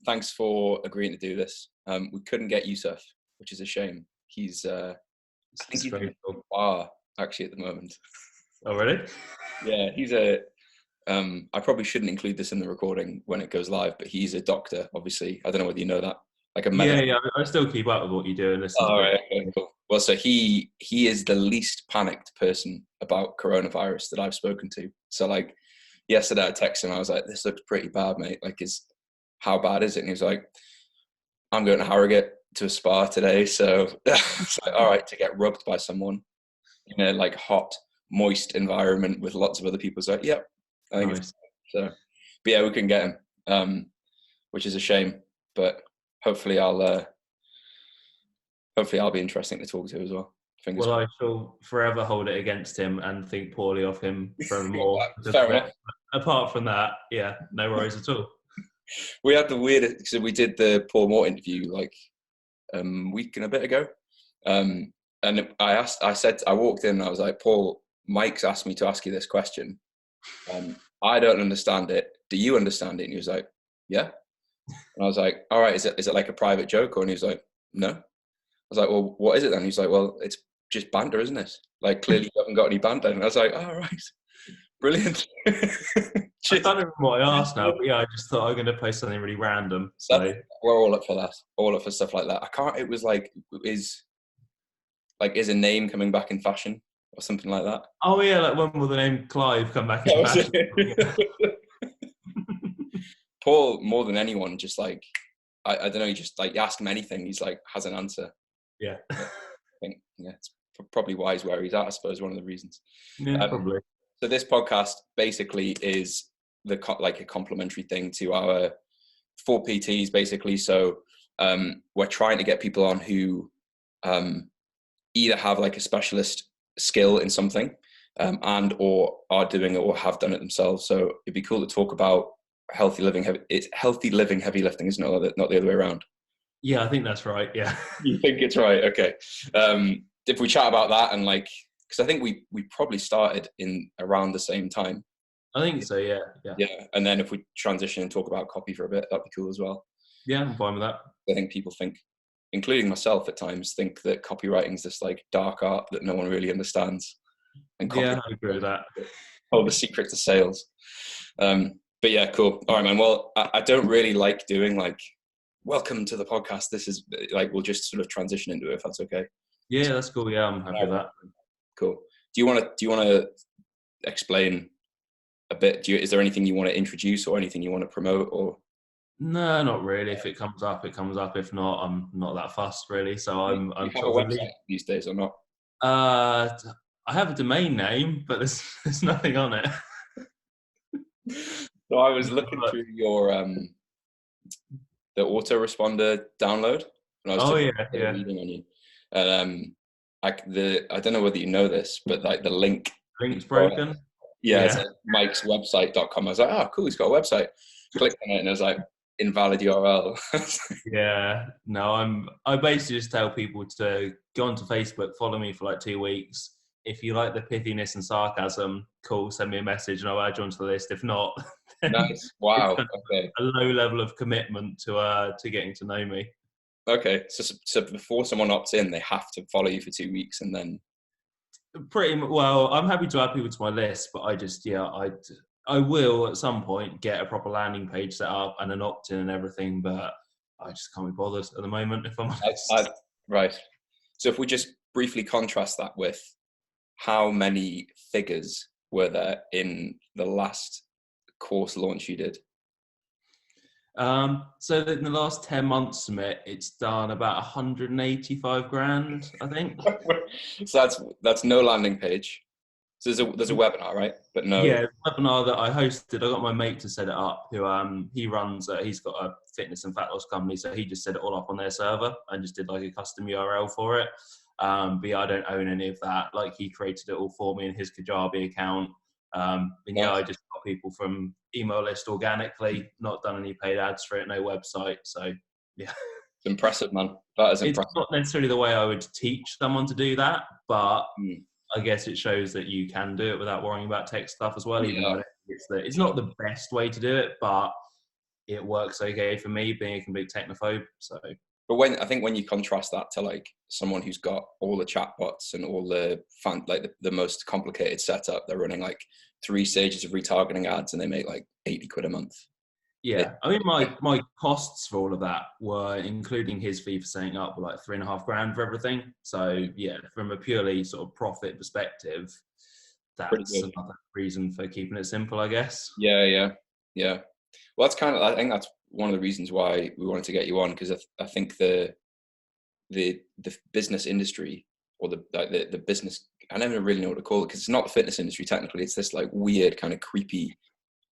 thanks for agreeing to do this. We couldn't get Yusuf, which is a shame. He's I think he's in a bar actually at the moment. Oh, really? Yeah, I probably shouldn't include this in the recording when it goes live, but he's a doctor, obviously. I don't know whether you know that. Like a medical. Yeah, I still keep up with what you do and listen to it. Right, okay, cool. Well, so he is the least panicked person about coronavirus that I've spoken to. So like yesterday I texted him, I was like, this looks pretty bad, mate. Like, how bad is it? And he was like, I'm going to Harrogate to a spa today. So it's like, all right, to get rubbed by someone in a like hot, moist environment with lots of other people. So like, yep, I think it's so. But yeah, we couldn't get him, which is a shame. But hopefully I'll be interesting to talk to as well. Well, I shall forever hold it against him and think poorly of him forevermore. Fair enough. Apart from that, yeah, no worries at all. We had the weirdest, so we did the Paul Moore interview like a week and a bit ago. And I walked in and I was like, Paul, Mike's asked me to ask you this question. I don't understand it. Do you understand it? And he was like, yeah. And I was like, all right, is it like a private joke? And he was like, no. I was like, well, what is it then? He's like, well, it's just banter, isn't it? Like, clearly you haven't got any banter. And I was like, all right, brilliant. I can't remember what I asked now, but yeah, I just thought I'm going to post something really random. So we're all up for that. All up for stuff like that. It was like, is a name coming back in fashion or something like that? Oh yeah, like when will the name Clive come back in fashion? Paul, more than anyone, just like, I don't know, you just like, you ask him anything, he's like, has an answer. Yeah. I think, yeah, it's probably why he's where he's at, I suppose, one of the reasons. Yeah, probably. So this podcast basically is like a complementary thing to our 4 PTs, basically. So we're trying to get people on who either have like a specialist skill in something and or are doing it or have done it themselves. So it'd be cool to talk about healthy living. It's healthy living, heavy lifting, isn't it? Not the other way around. Yeah, I think that's right. Yeah. You think it's right? Okay. If we chat about that and like, because I think we probably started in around the same time. I think so. Yeah. And then if we transition and talk about copy for a bit, that'd be cool as well. Yeah, I'm fine with that. I think people think, including myself at times, think that copywriting is this like dark art that no one really understands. And yeah, I agree with that. Oh, the secret to sales. But yeah, cool. All right, man. Well, I don't really like doing like, welcome to the podcast. This is like, we'll just sort of transition into it if that's okay. Yeah, that's cool. Yeah, I'm happy with that. Cool. Do you want to explain a bit? Is there anything you want to introduce or anything you want to promote or? No, not really. If it comes up, it comes up. If not, I'm not that fussed really. So I'm have sort a website these days or not? I have a domain name, but there's nothing on it. So I was looking through your the autoresponder download. And I was reading on you. And I don't know whether you know this, but like the link's broken. Yeah. It's like Mike's website.com. I was like, oh, cool, he's got a website. Clicked on it and I was like, invalid URL. Yeah. No, I basically just tell people to go onto Facebook, follow me for like 2 weeks. If you like the pithiness and sarcasm, cool, send me a message and I'll add you onto the list. If not, nice. Wow. Okay. A low level of commitment to getting to know me. Okay. So before someone opts in, they have to follow you for 2 weeks and then. Pretty well. I'm happy to add people to my list, but I will at some point get a proper landing page set up and an opt-in and everything, but I just can't be bothered at the moment. If I'm honest. Right. So if we just briefly contrast that with how many figures were there in the last course launch you did? So in the last 10 months, it's done about 185 grand, I think. So that's no landing page. So there's a webinar, right? But no. Yeah, webinar that I hosted. I got my mate to set it up. Who he runs. He's got a fitness and fat loss company, so he just set it all up on their server and just did like a custom URL for it. But yeah, I don't own any of that. Like he created it all for me in his Kajabi account. And yeah, I just got people from email list organically, not done any paid ads for it, no website. So yeah. It's impressive, man. That is impressive. It's not necessarily the way I would teach someone to do that, but I guess it shows that you can do it without worrying about tech stuff as well. Even though it's not the best way to do it, but it works okay for me, being a complete technophobe. So, But when you contrast that to like someone who's got all the chatbots and all the the most complicated setup, they're running like 3 stages of retargeting ads and they make like 80 quid a month. yeah, I mean, my costs for all of that were, including his fee for setting up, were like 3.5 grand for everything. So yeah, from a purely sort of profit perspective, Pretty that's good. another reason for keeping it simple, I guess. Yeah. Well, I think that's one of the reasons why we wanted to get you on, because I think the business industry, or the business, I never really know what to call it, because it's not the fitness industry technically. It's this like weird kind of creepy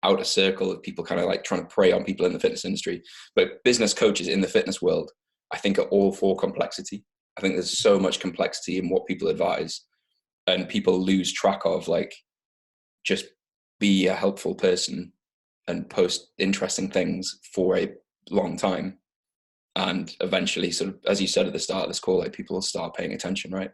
outer circle of people kind of like trying to prey on people in the fitness industry. But business coaches in the fitness world, I think, are all for complexity. I think there's so much complexity in what people advise, and people lose track of like, just be a helpful person and post interesting things for a long time. And eventually, sort of, as you said at the start of this call, like people will start paying attention, right?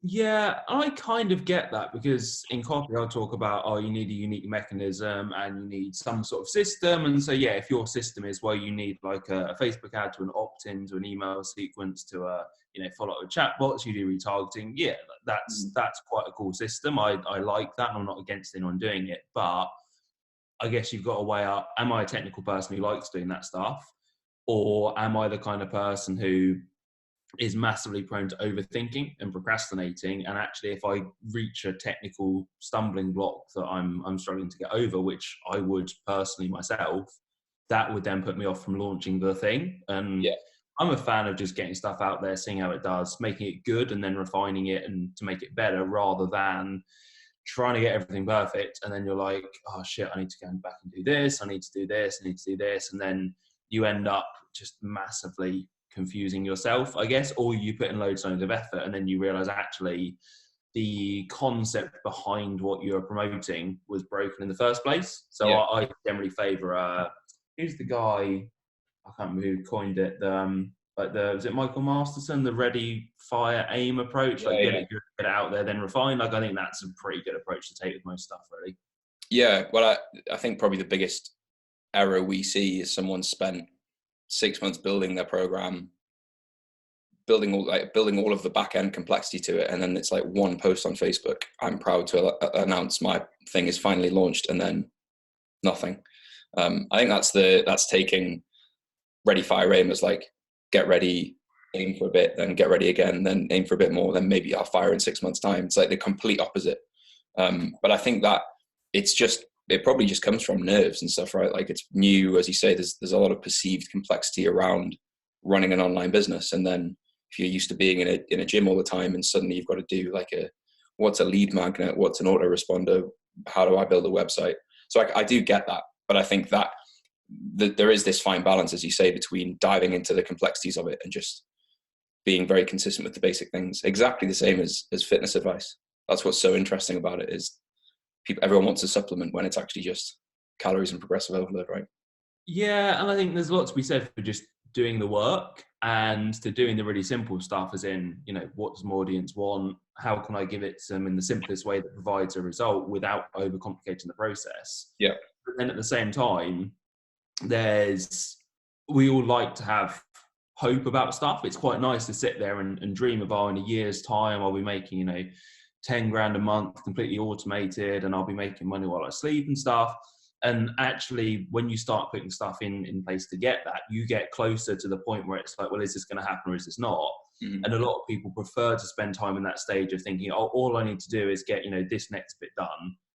Yeah, I kind of get that, because in copy I'll talk about, oh, you need a unique mechanism and you need some sort of system. And so, yeah, if your system is, well, you need like a Facebook ad to an opt-in to an email sequence to a, follow up with chatbots, you do retargeting. Yeah, that's quite a cool system. I like that, and I'm not against anyone doing it. But I guess you've got to weigh up, am I a technical person who likes doing that stuff? Or am I the kind of person who is massively prone to overthinking and procrastinating? And actually, if I reach a technical stumbling block that I'm struggling to get over, which I would personally myself, that would then put me off from launching the thing. And Yeah. I'm a fan of just getting stuff out there, seeing how it does, making it good, and then refining it and to make it better, rather than trying to get everything perfect. And then you're like, oh shit, I need to go back and do this. I need to do this. I need to do this. And then you end up just massively confusing yourself, I guess, or you put in loads of effort and then you realize actually the concept behind what you're promoting was broken in the first place. So Yeah. I generally favor, who's the guy, I can't remember who coined it, was it Michael Masterson, the ready, fire, aim approach? Like get it good, get it out there, then refine. Like I think that's a pretty good approach to take with most stuff, really. Yeah. Well, I think probably the biggest error we see is someone spent 6 months building their program, building all of the back end complexity to it, and then it's like one post on Facebook, I'm proud to announce my thing is finally launched, and then nothing. I think that's taking ready, fire, aim as like, get ready, aim for a bit, then get ready again, then aim for a bit more, then maybe I'll fire in 6 months time. It's like the complete opposite. But I think that it probably just comes from nerves and stuff, right? Like it's new, as you say, there's a lot of perceived complexity around running an online business. And then if you're used to being in a gym all the time, and suddenly you've got to do like what's a lead magnet? What's an autoresponder? How do I build a website? So I do get that, but I think that there is this fine balance, as you say, between diving into the complexities of it and just being very consistent with the basic things. Exactly the same as fitness advice. That's what's so interesting about it, is everyone wants a supplement when it's actually just calories and progressive overload, right? Yeah, and I think there's a lot to be said for just doing the work and to doing the really simple stuff, as in, what does my audience want? How can I give it to them in the simplest way that provides a result without overcomplicating the process? Yeah. But then at the same time, we all like to have hope about stuff. It's quite nice to sit there and dream of, in a year's time, I'll be making, 10 grand a month completely automated, and I'll be making money while I sleep and stuff. And actually, when you start putting stuff in place to get that, you get closer to the point where it's like, well, is this going to happen or is this not? Mm-hmm. And a lot of people prefer to spend time in that stage of thinking, all I need to do is get, this next bit done.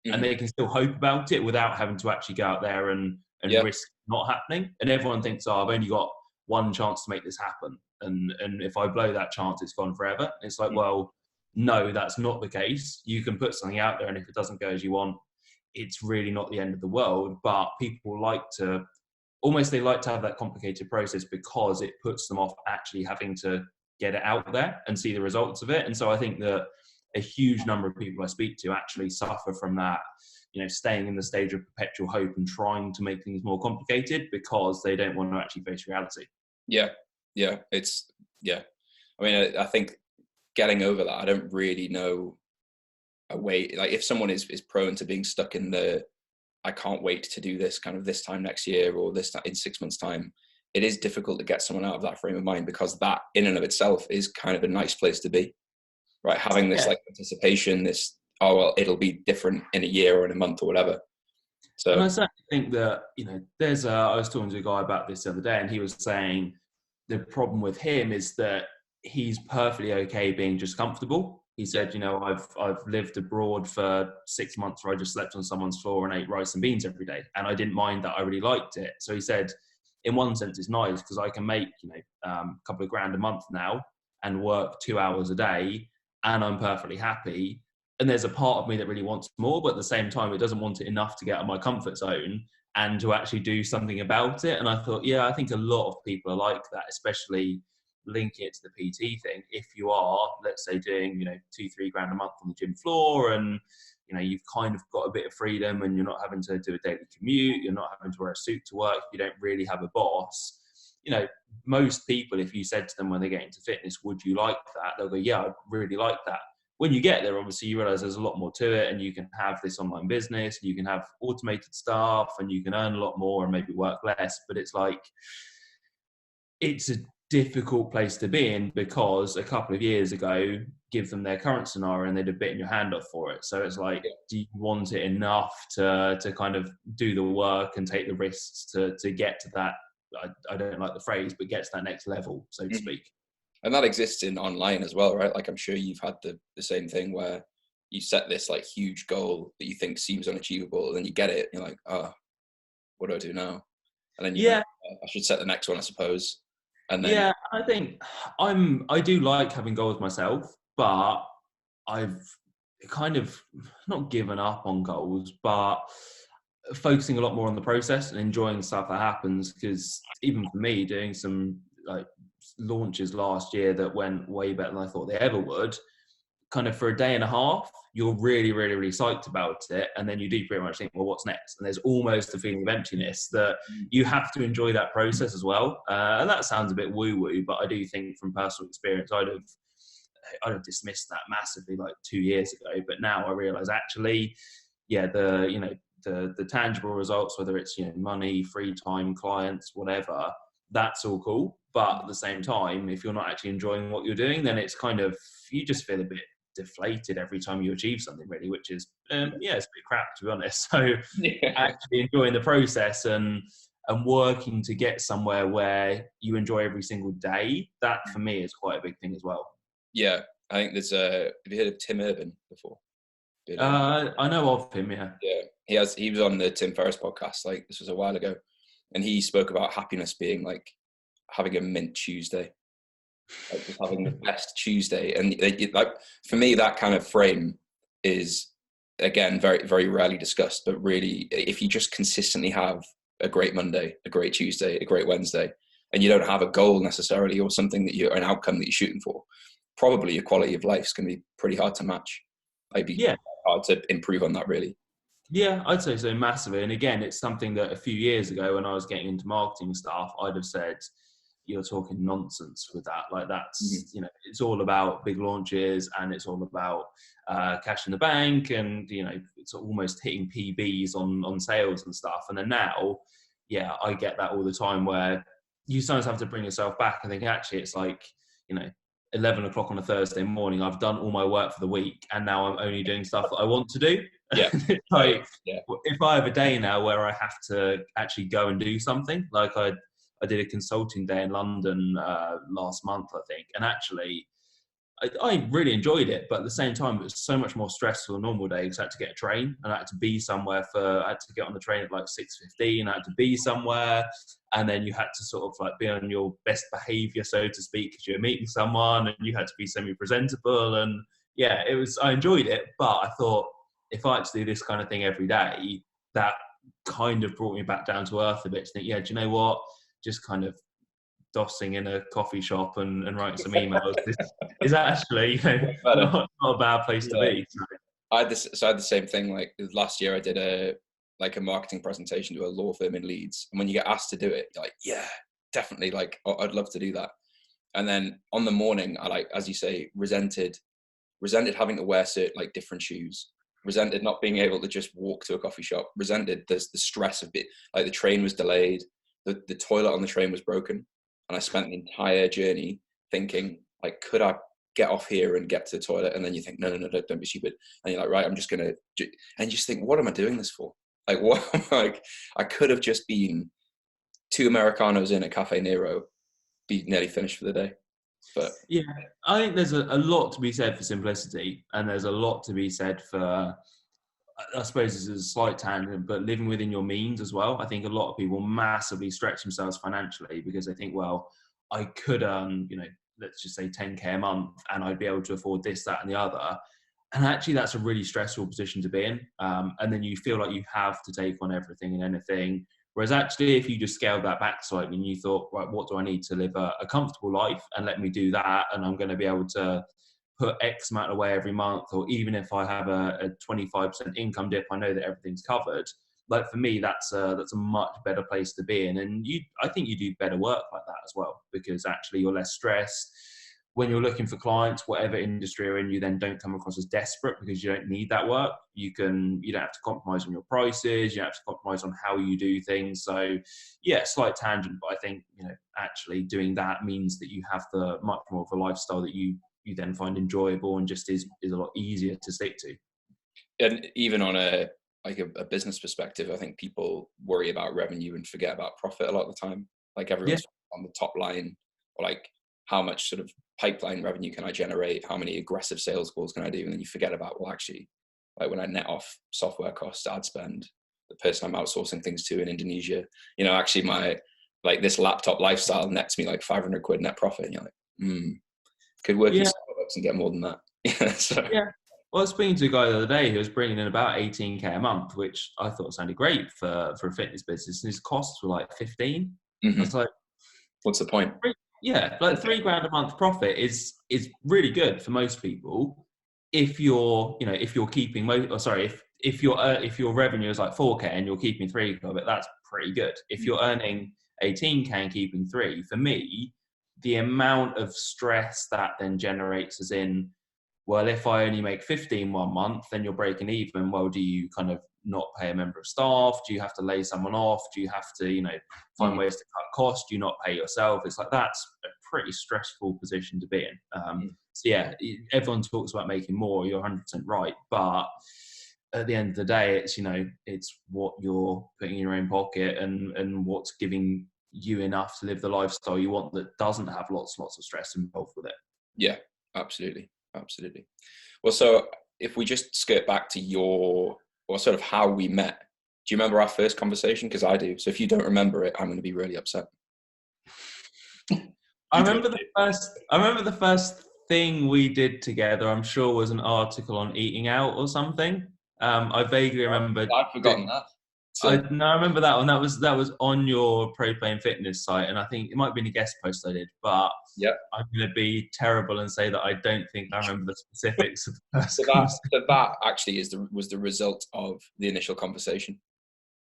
Mm-hmm. And they can still hope about it without having to actually go out there and risk not happening. And everyone thinks, I've only got one chance to make this happen. And if I blow that chance, it's gone forever. And it's like, well, no, that's not the case. You can put something out there, and if it doesn't go as you want, it's really not the end of the world. But people like to have that complicated process because it puts them off actually having to get it out there and see the results of it. And so I think that a huge number of people I speak to actually suffer from that, staying in the stage of perpetual hope and trying to make things more complicated because they don't want to actually face reality. Yeah. I mean, I think getting over that, I don't really know a way, like if someone is prone to being stuck in the I can't wait to do this kind of this time next year or this in 6 months time, it is difficult to get someone out of that frame of mind, because that in and of itself is kind of a nice place to be, right? Having this Yeah. like anticipation, this, oh, well, it'll be different in a year or in a month or whatever. And I So certainly think that, there's I was talking to a guy about this the other day, and he was saying the problem with him is that he's perfectly okay being just comfortable. He said, I've lived abroad for 6 months where I just slept on someone's floor and ate rice and beans every day, and I didn't mind that. I really liked it. So he said, in one sense, it's nice because I can make a couple of grand a month now and work 2 hours a day, and I'm perfectly happy. And there's a part of me that really wants more, but at the same time, it doesn't want it enough to get out of my comfort zone and to actually do something about it. And I thought, yeah, I think a lot of people are like that, especially linking it to the PT thing. If you are, let's say, doing 2-3 grand a month on the gym floor, and you've kind of got a bit of freedom, and you're not having to do a daily commute, you're not having to wear a suit to work, you don't really have a boss. Most people, if you said to them when they get into fitness, would you like that? They'll go, yeah, I'd really like that. When you get there, obviously you realize there's a lot more to it, and you can have this online business, you can have automated stuff, and you can earn a lot more and maybe work less. But it's like, it's a difficult place to be in, because a couple of years ago, give them their current scenario and they'd have bitten your hand off for it. So it's like, do you want it enough to kind of do the work and take the risks to get to that? I don't like the phrase, but get to that next level, so to speak. And that exists in online as well, right? Like, I'm sure you've had the same thing where you set this like huge goal that you think seems unachievable, and then you get it, and you're like, oh, what do I do now? And then you think, I should set the next one, I suppose. And then I think I do like having goals myself, but I've kind of not given up on goals, but focusing a lot more on the process and enjoying stuff that happens. Because even for me, doing some like launches last year that went way better than I thought they ever would, kind of for a day and a half, you're really, really, really psyched about it. And then you do pretty much think, well, what's next? And there's almost a feeling of emptiness that you have to enjoy that process as well. And that sounds a bit woo-woo, but I do think from personal experience, I'd have dismissed that massively like 2 years ago. But now I realize actually, yeah, the tangible results, whether it's money, free time, clients, whatever, that's all cool. But at the same time, if you're not actually enjoying what you're doing, then it's kind of, you just feel a bit deflated every time you achieve something, really, which is it's a bit crap, to be honest. So actually enjoying the process and working to get somewhere where you enjoy every single day, that for me is quite a big thing as well. Yeah, I think there's have you heard of Tim Urban before? I know of him, yeah. Yeah, he was on the Tim Ferriss podcast, like this was a while ago, and he spoke about happiness being like having a mint Tuesday, like just having the best Tuesday. And like for me, that kind of frame is, again, very, very rarely discussed, but really, if you just consistently have a great Monday, a great Tuesday, a great Wednesday, and you don't have a goal necessarily or something that an outcome that you're shooting for, probably your quality of life is going to be pretty hard to match. It'd be hard to improve on that, really. Yeah, I'd say so, massively. And again, it's something that a few years ago when I was getting into marketing stuff, I'd have said, you're talking nonsense with that. Like that's, it's all about big launches and it's all about cash in the bank, and, it's almost hitting PBs on sales and stuff. And then now, I get that all the time where you sometimes have to bring yourself back and think, actually, it's like, 11 o'clock on a Thursday morning, I've done all my work for the week and now I'm only doing stuff that I want to do. Yeah. If I have a day now where I have to actually go and do something, like I did a consulting day in London last month, I think, and actually I really enjoyed it, but at the same time it was so much more stressful than a normal day because I had to get a train and I had to be somewhere I had to get on the train at like 6:15, I had to be somewhere, and then you had to sort of like be on your best behavior, so to speak, because you're meeting someone, and you had to be semi-presentable, and I enjoyed it, but I thought if I had to do this kind of thing every day, that kind of brought me back down to earth a bit to think, do you know what, just kind of dossing in a coffee shop and writing some emails is actually not a bad place to be. I had the same thing. Like last year, I did a marketing presentation to a law firm in Leeds, and when you get asked to do it, you're like, yeah, definitely, like I'd love to do that. And then on the morning, I, like, as you say, resented having to wear certain like different shoes, resented not being able to just walk to a coffee shop, resented there's the stress of it, like the train was delayed, the toilet on the train was broken, and I spent the entire journey thinking, like, could I get off here and get to the toilet? And then you think, no, don't be stupid, and you're like, right, I'm just gonna, and you just think, what am I doing this for? Like, what? Like, I could have just been 2 Americanos in a Cafe Nero, be nearly finished for the day. But Yeah, I think there's a lot to be said for simplicity, and there's a lot to be said for, I suppose this is a slight tangent, but living within your means as well. I think a lot of people massively stretch themselves financially because they think, well, I could earn, let's just say 10K a month and I'd be able to afford this, that, and the other. And actually that's a really stressful position to be in. And then you feel like you have to take on everything and anything. Whereas actually, if you just scaled that back slightly and you thought, right, what do I need to live a comfortable life, and let me do that, and I'm going to be able to put X amount away every month, or even if I have a 25% income dip, I know that everything's covered. Like, for me, that's a much better place to be in. And I think you do better work like that as well, because actually you're less stressed. When you're looking for clients, whatever industry you're in, you then don't come across as desperate because you don't need that work. You don't have to compromise on your prices. You don't have to compromise on how you do things. So yeah, slight tangent, but I think, actually doing that means that you have the much more of a lifestyle that you then find enjoyable and just is a lot easier to stick to. And even on a business perspective, I think people worry about revenue and forget about profit a lot of the time. Like, everyone's on the top line, or like, how much sort of pipeline revenue can I generate? How many aggressive sales calls can I do? And then you forget about, well, actually, like, when I net off software costs, ad spend, the person I'm outsourcing things to in Indonesia, actually this laptop lifestyle nets me like 500 quid net profit. And you're like, could work in Starbucks and get more than that. Yeah. Well, I was speaking to a guy the other day who was bringing in about 18K a month, which I thought sounded great for a fitness business. And his costs were like 15. Mm-hmm. I was like, what's the point? Yeah, like £3,000 a month profit is really good for most people. If you're, if you're keeping if your revenue is like 4K and you're keeping 3K of it, that's pretty good. If you're earning 18K and keeping 3, for me, the amount of stress that then generates is in, well, if I only make 15 one month, then you're breaking even. Well, do you kind of not pay a member of staff? Do you have to lay someone off? Do you have to, find ways to cut costs? Do you not pay yourself? It's like, that's a pretty stressful position to be in. So yeah, everyone talks about making more. You're 100% right. But at the end of the day, it's, it's what you're putting in your own pocket and what's giving you enough to live the lifestyle you want that doesn't have lots of stress involved with it. Yeah, absolutely. Well, so if we just skirt back to sort of how we met, do you remember our first conversation? Because I do. So if you don't remember it, I'm going to be really upset. I remember the first thing we did together, I'm sure, was an article on eating out or something. I vaguely remember. I've forgotten that. I remember that one. That was on your Propane fitness site, and I think it might have been a guest post I did. But I'm going to be terrible and say that I don't think I remember the specifics of the first conversation. So that actually was the result of the initial conversation.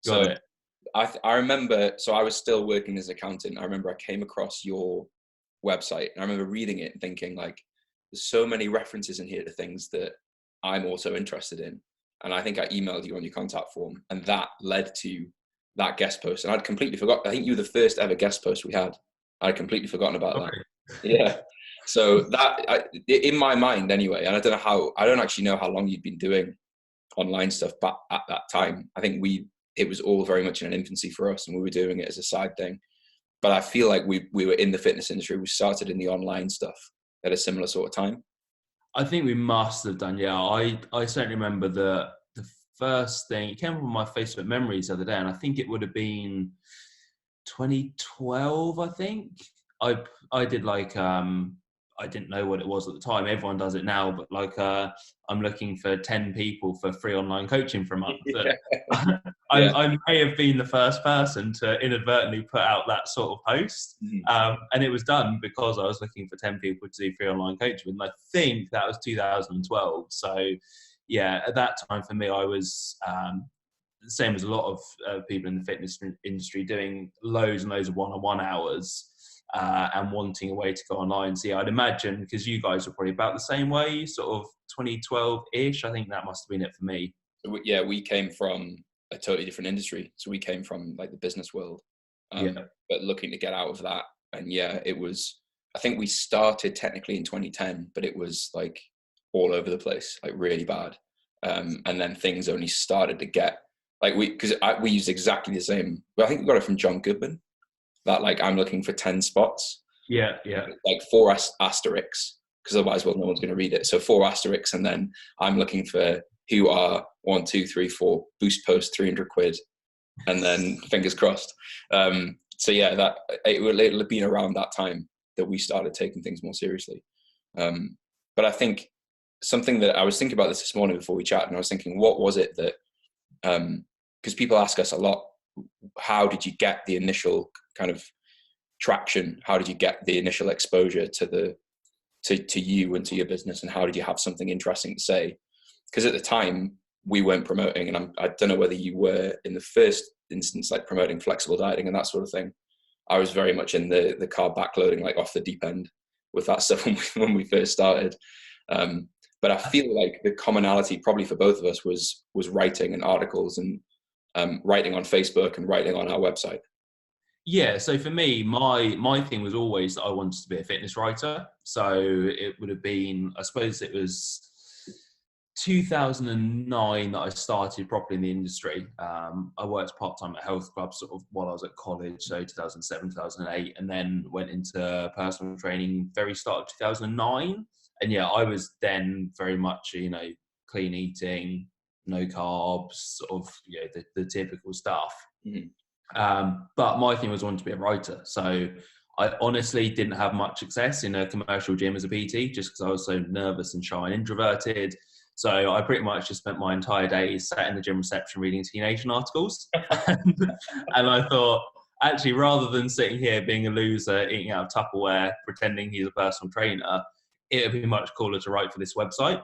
Got it. I remember. So I was still working as an accountant. I remember I came across your website, and I remember reading it and thinking, like, there's so many references in here to things that I'm also interested in. And I think I emailed you on your contact form, and that led to that guest post. And I'd completely forgotten. I think you were the first ever guest post we had. I'd completely forgotten about that. Yeah. So that, in my mind anyway, and I don't actually know how long you'd been doing online stuff, but at that time, I think it was all very much in an infancy for us, and we were doing it as a side thing. But I feel like we were in the fitness industry. We started in the online stuff at a similar sort of time. I think we must have done. Yeah, I certainly remember the first thing. It came up on my Facebook memories the other day, and I think it would have been 2012. I think I did like I didn't know what it was at the time. Everyone does it now, but like I'm looking for 10 people for free online coaching for a month. I may have been the first person to inadvertently put out that sort of post. And it was done because I was looking for 10 people to do free online coaching. And I think that was 2012. So yeah, at that time for me, I was the same as a lot of people in the fitness industry, doing loads and loads of one-on-one hours. and wanting a way to go online. So yeah, I'd imagine, because you guys were probably about the same way, sort of 2012-ish, I think that must have been it for me. So we came from a totally different industry. So we came from like the business world, Yeah. but looking to get out of that. And yeah, it was, I think we started technically in 2010, but it was like all over the place, like really bad. And then things only started to get like, we used exactly the same, I think we got it from John Goodman, that like, I'm looking for 10 spots. Yeah. Like 4 asterisks, because otherwise, well, no one's going to read it. So 4 asterisks, and then I'm looking for who are 1, 2, 3, 4 boost post 300 quid, and then fingers crossed. So yeah, that it'll have been around that time that we started taking things more seriously. But I think something that I was thinking about this morning before we chatted, and I was thinking, what was it that, because people ask us a lot, how did you get the initial kind of traction? How did you get the initial exposure to you and to your business? And how did you have something interesting to say? Because at the time we weren't promoting, and I don't know whether you were in the first instance, like promoting flexible dieting and that sort of thing. I was very much in the carb backloading, like off the deep end with that stuff when we first started. But I feel like the commonality probably for both of us was writing and articles, and writing on Facebook and writing on our website. Yeah, so for me, my thing was always that I wanted to be a fitness writer. So it would have been, I suppose it was 2009 that I started properly in the industry. I worked part-time at health clubs sort of while I was at college, so 2007, 2008, and then went into personal training very start of 2009. And yeah, I was then very much, clean eating, no carbs, sort of, the typical stuff. Mm-hmm. But my thing was wanting to be a writer. So I honestly didn't have much success in a commercial gym as a PT, just because I was so nervous and shy and introverted. So I pretty much just spent my entire day sat in the gym reception reading teenager articles. And I thought, actually, rather than sitting here being a loser, eating out of Tupperware, pretending he's a personal trainer, it would be much cooler to write for this website.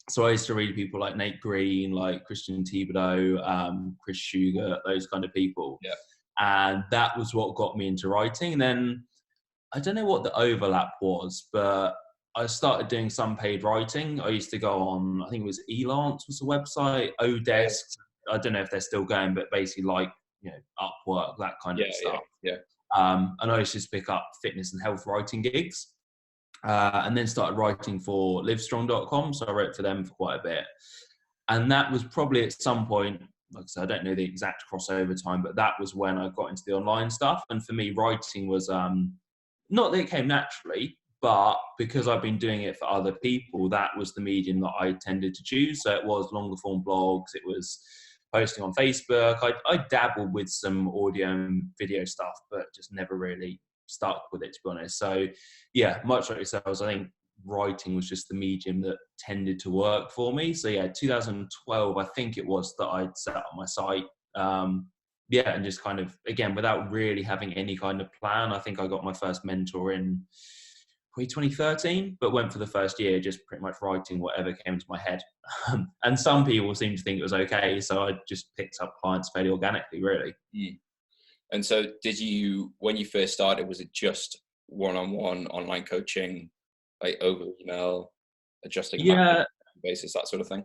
So I used to read people like Nate Green, like Christian Thibodeau, Chris Sugar, those kind of people. Yeah. And that was what got me into writing. And then I don't know what the overlap was, but I started doing some paid writing. I used to go on, I think it was Elance was the website, Odesk. I don't know if they're still going, but basically like, Upwork, that kind of stuff. Yeah. And I used to just pick up fitness and health writing gigs. And then started writing for livestrong.com. So I wrote for them for quite a bit. And that was probably at some point, like I said, I don't know the exact crossover time, but that was when I got into the online stuff. And for me, writing was not that it came naturally, but because I've been doing it for other people, that was the medium that I tended to choose. So it was longer form blogs, it was posting on Facebook. I dabbled with some audio and video stuff, but just never really stuck with it, to be honest. So yeah, much like yourselves, I think writing was just the medium that tended to work for me. So yeah, 2012, I think it was, that I set up my site. And just kind of, again, without really having any kind of plan. I think I got my first mentor in probably 2013, but went for the first year just pretty much writing whatever came to my head. And some people seem to think it was okay, so I just picked up clients fairly organically, really. And so when you first started, was it just one-on-one online coaching, like over email, adjusting basis, that sort of thing?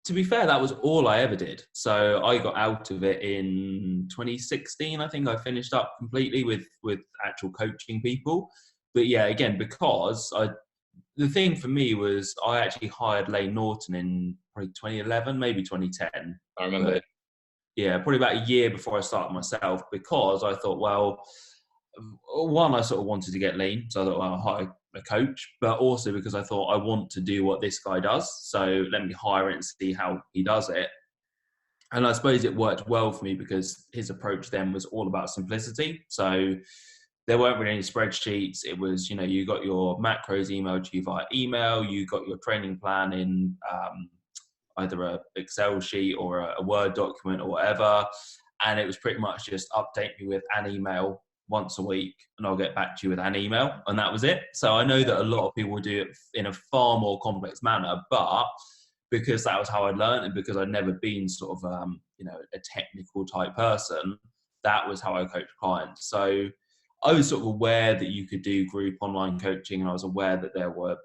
To be fair, that was all I ever did. So I got out of it in 2016. I think I finished up completely with actual coaching people. But yeah, again, because the thing for me was I actually hired Lane Norton in probably 2011, maybe 2010. I remember. Yeah, probably about a year before I started myself, because I thought, well, one, I sort of wanted to get lean. So I thought, well, I'll hire a coach, but also because I thought I want to do what this guy does. So let me hire it and see how he does it. And I suppose it worked well for me because his approach then was all about simplicity. So there weren't really any spreadsheets. It was, you got your macros emailed to you via email. You got your training plan in either a Excel sheet or a Word document or whatever. And it was pretty much just update me with an email once a week and I'll get back to you with an email. And that was it. So I know that a lot of people do it in a far more complex manner, but because that was how I'd learned and because I'd never been sort of, a technical type person, that was how I coached clients. So I was sort of aware that you could do group online coaching, and I was aware that there were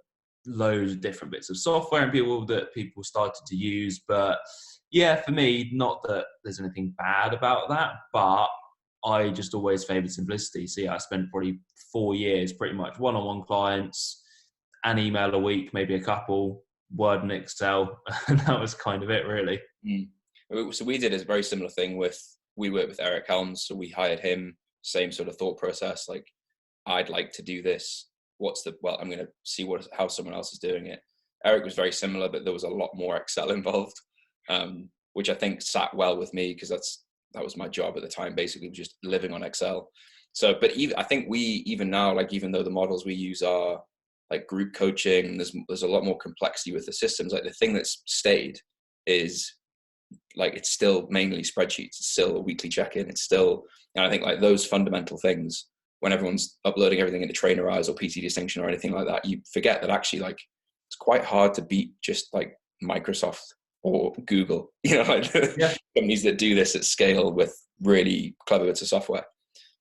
loads of different bits of software and people started to use. But yeah, for me, not that there's anything bad about that, but I just always favored simplicity. So yeah, I spent probably 4 years pretty much one-on-one clients, an email a week, maybe a couple, Word and Excel, and that was kind of it, really. So we did a very similar thing we worked with Eric Helms, so we hired him, same sort of thought process, like, I'd like to do this. I'm going to see how someone else is doing it. Eric was very similar, but there was a lot more Excel involved, which I think sat well with me, because that was my job at the time, basically just living on Excel. So, but I think even now, like, even though the models we use are like group coaching, there's a lot more complexity with the systems. Like, the thing that's stayed is, like, it's still mainly spreadsheets. It's still a weekly check-in. It's still, and I think, like, those fundamental things, when everyone's uploading everything into Trainerize or PT Distinction or anything like that, you forget that actually, like, it's quite hard to beat just like Microsoft or Google, like companies that do this at scale with really clever bits of software.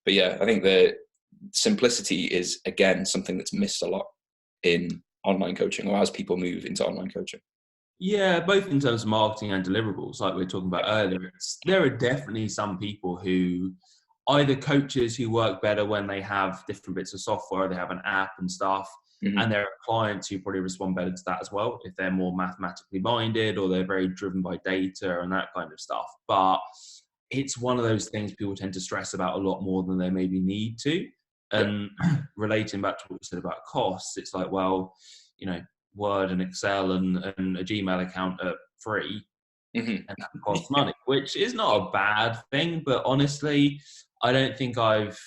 But yeah, I think the simplicity is, again, something that's missed a lot in online coaching, or as people move into online coaching. Yeah, both in terms of marketing and deliverables, like we were talking about earlier. There are definitely some people who, either coaches who work better when they have different bits of software, they have an app and stuff, and there are clients who probably respond better to that as well, if they're more mathematically minded or they're very driven by data and that kind of stuff. But it's one of those things people tend to stress about a lot more than they maybe need to. And relating back to what we said about costs, it's like, well, Word and Excel and a Gmail account are free, and that costs money, which is not a bad thing. But honestly, I don't think I've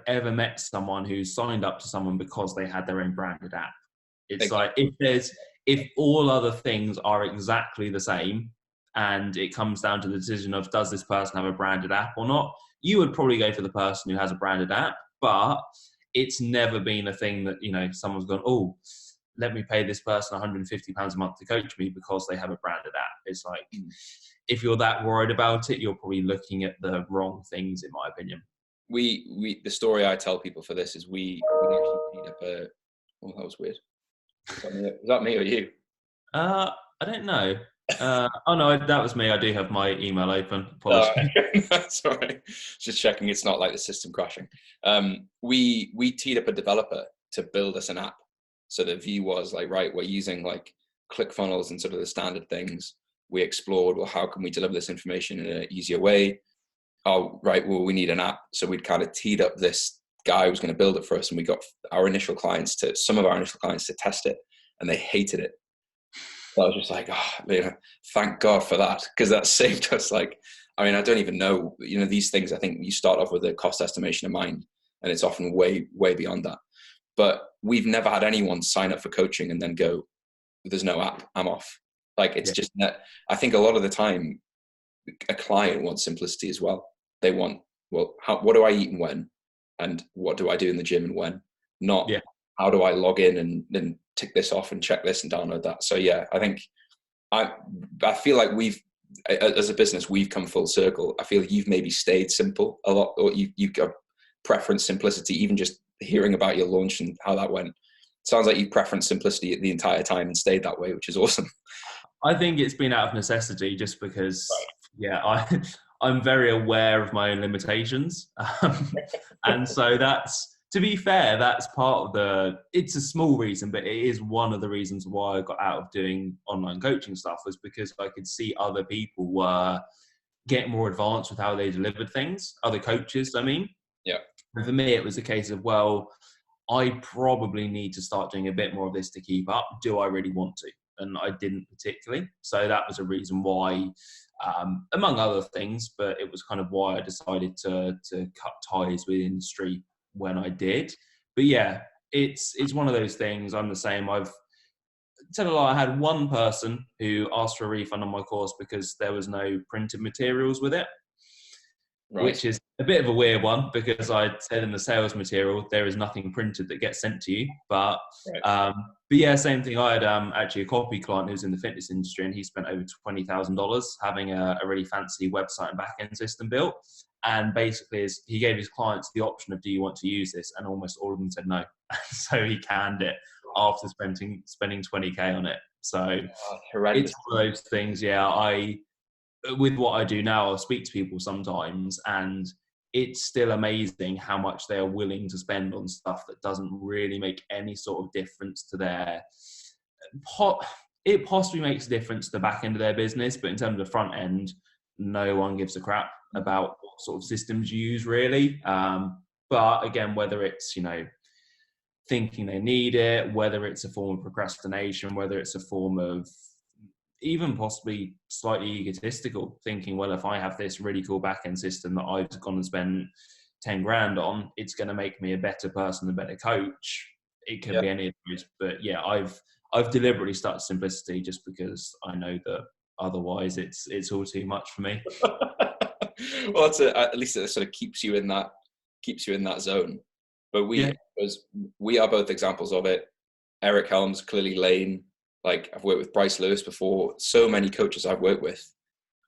ever met someone who's signed up to someone because they had their own branded app. It's like, if all other things are exactly the same and it comes down to the decision of, does this person have a branded app or not, you would probably go for the person who has a branded app. But it's never been a thing that, someone's gone, oh, let me pay this person £150 a month to coach me because they have a branded app. It's like, if you're that worried about it, you're probably looking at the wrong things, in my opinion. The story I tell people for this is we actually teed up a. Oh, that was weird. Is that me or you? I don't know. Oh no, that was me. I do have my email open. Apologies. That's all right. Just checking it's not like the system crashing. We teed up a developer to build us an app. So the view was like, right, we're using like ClickFunnels and sort of the standard things. We explored, well, how can we deliver this information in an easier way? Oh, right, well, we need an app. So we'd kind of teed up this guy who was going to build it for us, and we got some of our initial clients to test it, and they hated it. So I was just like, thank God for that, because that saved us. Like, I mean, I don't even know, these things, I think you start off with a cost estimation in mind, and it's often way, way beyond that. But we've never had anyone sign up for coaching and then go, there's no app, I'm off. Like, it's just that. I think a lot of the time, a client wants simplicity as well. They want, well, what do I eat and when? And what do I do in the gym and when? Not how do I log in and then tick this off and check this and download that. So yeah, I think I feel like as a business, we've come full circle. I feel like you've maybe stayed simple a lot, or you've got preference simplicity, even just hearing about your launch and how that went. Sounds like you preferenced simplicity the entire time and stayed that way, which is awesome. I think it's been out of necessity, just because, I'm very aware of my own limitations. And so to be fair, that's part of it's a small reason, but it is one of the reasons why I got out of doing online coaching stuff, was because I could see other people were getting more advanced with how they delivered things, other coaches, I mean. Yeah. And for me, it was a case of, well, I probably need to start doing a bit more of this to keep up. Do I really want to? And I didn't particularly. So that was a reason why, among other things, but it was kind of why I decided to cut ties with the industry when I did. But yeah, it's one of those things. I'm the same. I've tell a lie, I had one person who asked for a refund on my course because there was no printed materials with it. Right. Which is a bit of a weird one, because I said in the sales material there is nothing printed that gets sent to you. But yeah, same thing. I had actually a copy client who's in the fitness industry, and he spent over $20,000 having a really fancy website and back-end system built. And basically, he gave his clients the option of, do you want to use this? And almost all of them said no. So he canned it after spending 20k on it. So Horrendous. it's one of those things. Yeah, with what I do now, I'll speak to people sometimes, and it's still amazing how much they are willing to spend on stuff that doesn't really make any sort of difference to their it possibly makes a difference to the back end of their business, but in terms of the front end, no one gives a crap about what sort of systems you use, really. But again, whether it's, thinking they need it, whether it's a form of procrastination, whether it's a form of even possibly slightly egotistical, thinking, well, if I have this really cool back-end system that I've gone and spent 10 grand on, it's going to make me a better person, a better coach. It can be any of those. But yeah, I've deliberately started simplicity just because I know that otherwise it's all too much for me. Well, at least it sort of keeps you in that zone. But we are both examples of it. Eric Helms, clearly Lane. Like, I've worked with Bryce Lewis before. So many coaches I've worked with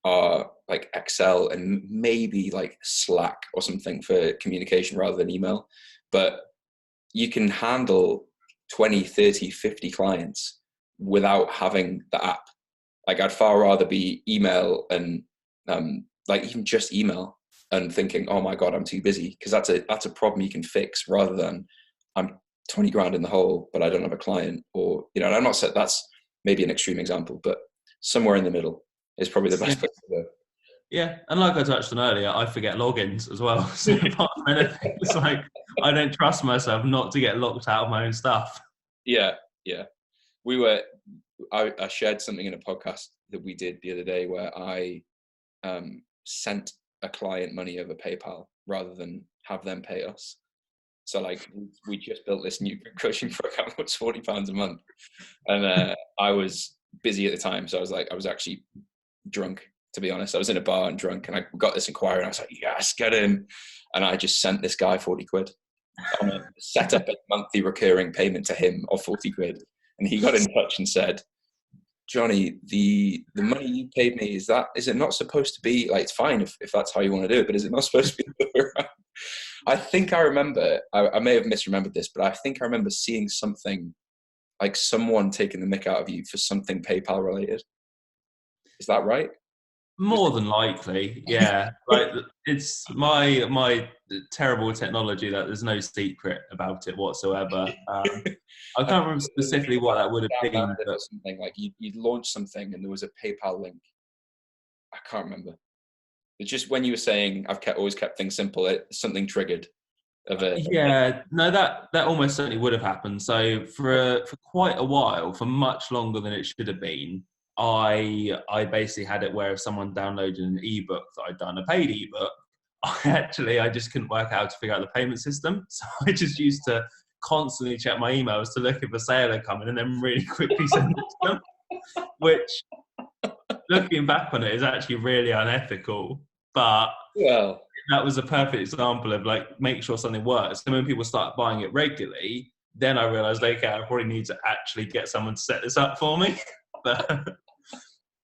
are like Excel and maybe like Slack or something for communication rather than email. But you can handle 20, 30, 50 clients without having the app. Like, I'd far rather be email and like even just email and thinking, oh my God, I'm too busy. Because that's a problem you can fix, rather than I'm 20 grand in the hole, but I don't have a client. Or, and I'm not saying that's maybe an extreme example, but somewhere in the middle is probably the best place to go. Yeah, and like I touched on earlier, I forget logins as well. So apart from anything, it's like I don't trust myself not to get locked out of my own stuff. Yeah. I shared something in a podcast that we did the other day where I sent a client money over PayPal rather than have them pay us. So like, we just built this new group coaching program that was £40 a month, and I was busy at the time, so I was actually drunk, to be honest. I was in a bar and drunk, and I got this inquiry, and I was like, yes, get in. And I just sent this guy 40 quid. Set up a monthly recurring payment to him of 40 quid, and he got in touch and said, Johnny, the money you paid me, is it not supposed to be like, it's fine if that's how you want to do it, but is it not supposed to be the other way around? I think I remember, I may have misremembered this, but I think I remember seeing something like someone taking the mick out of you for something PayPal related. Is that right? More than likely, yeah. Like, it's my terrible technology that there's no secret about it whatsoever. I can't remember specifically what that would have been, but something like you'd launched something and there was a PayPal link. I can't remember. It's just when you were saying I've always kept things simple, something triggered. That almost certainly would have happened. So for quite a while, for much longer than it should have been, I basically had it where if someone downloaded an ebook that I'd done, a paid ebook, I just couldn't work out how to figure out the payment system. So I just used to constantly check my emails to look if a sale had come in and then really quickly send it to them, which, looking back on it, is actually really unethical. But that was a perfect example of like, make sure something works. And when people start buying it regularly, then I realized, okay, I probably need to actually get someone to set this up for me. But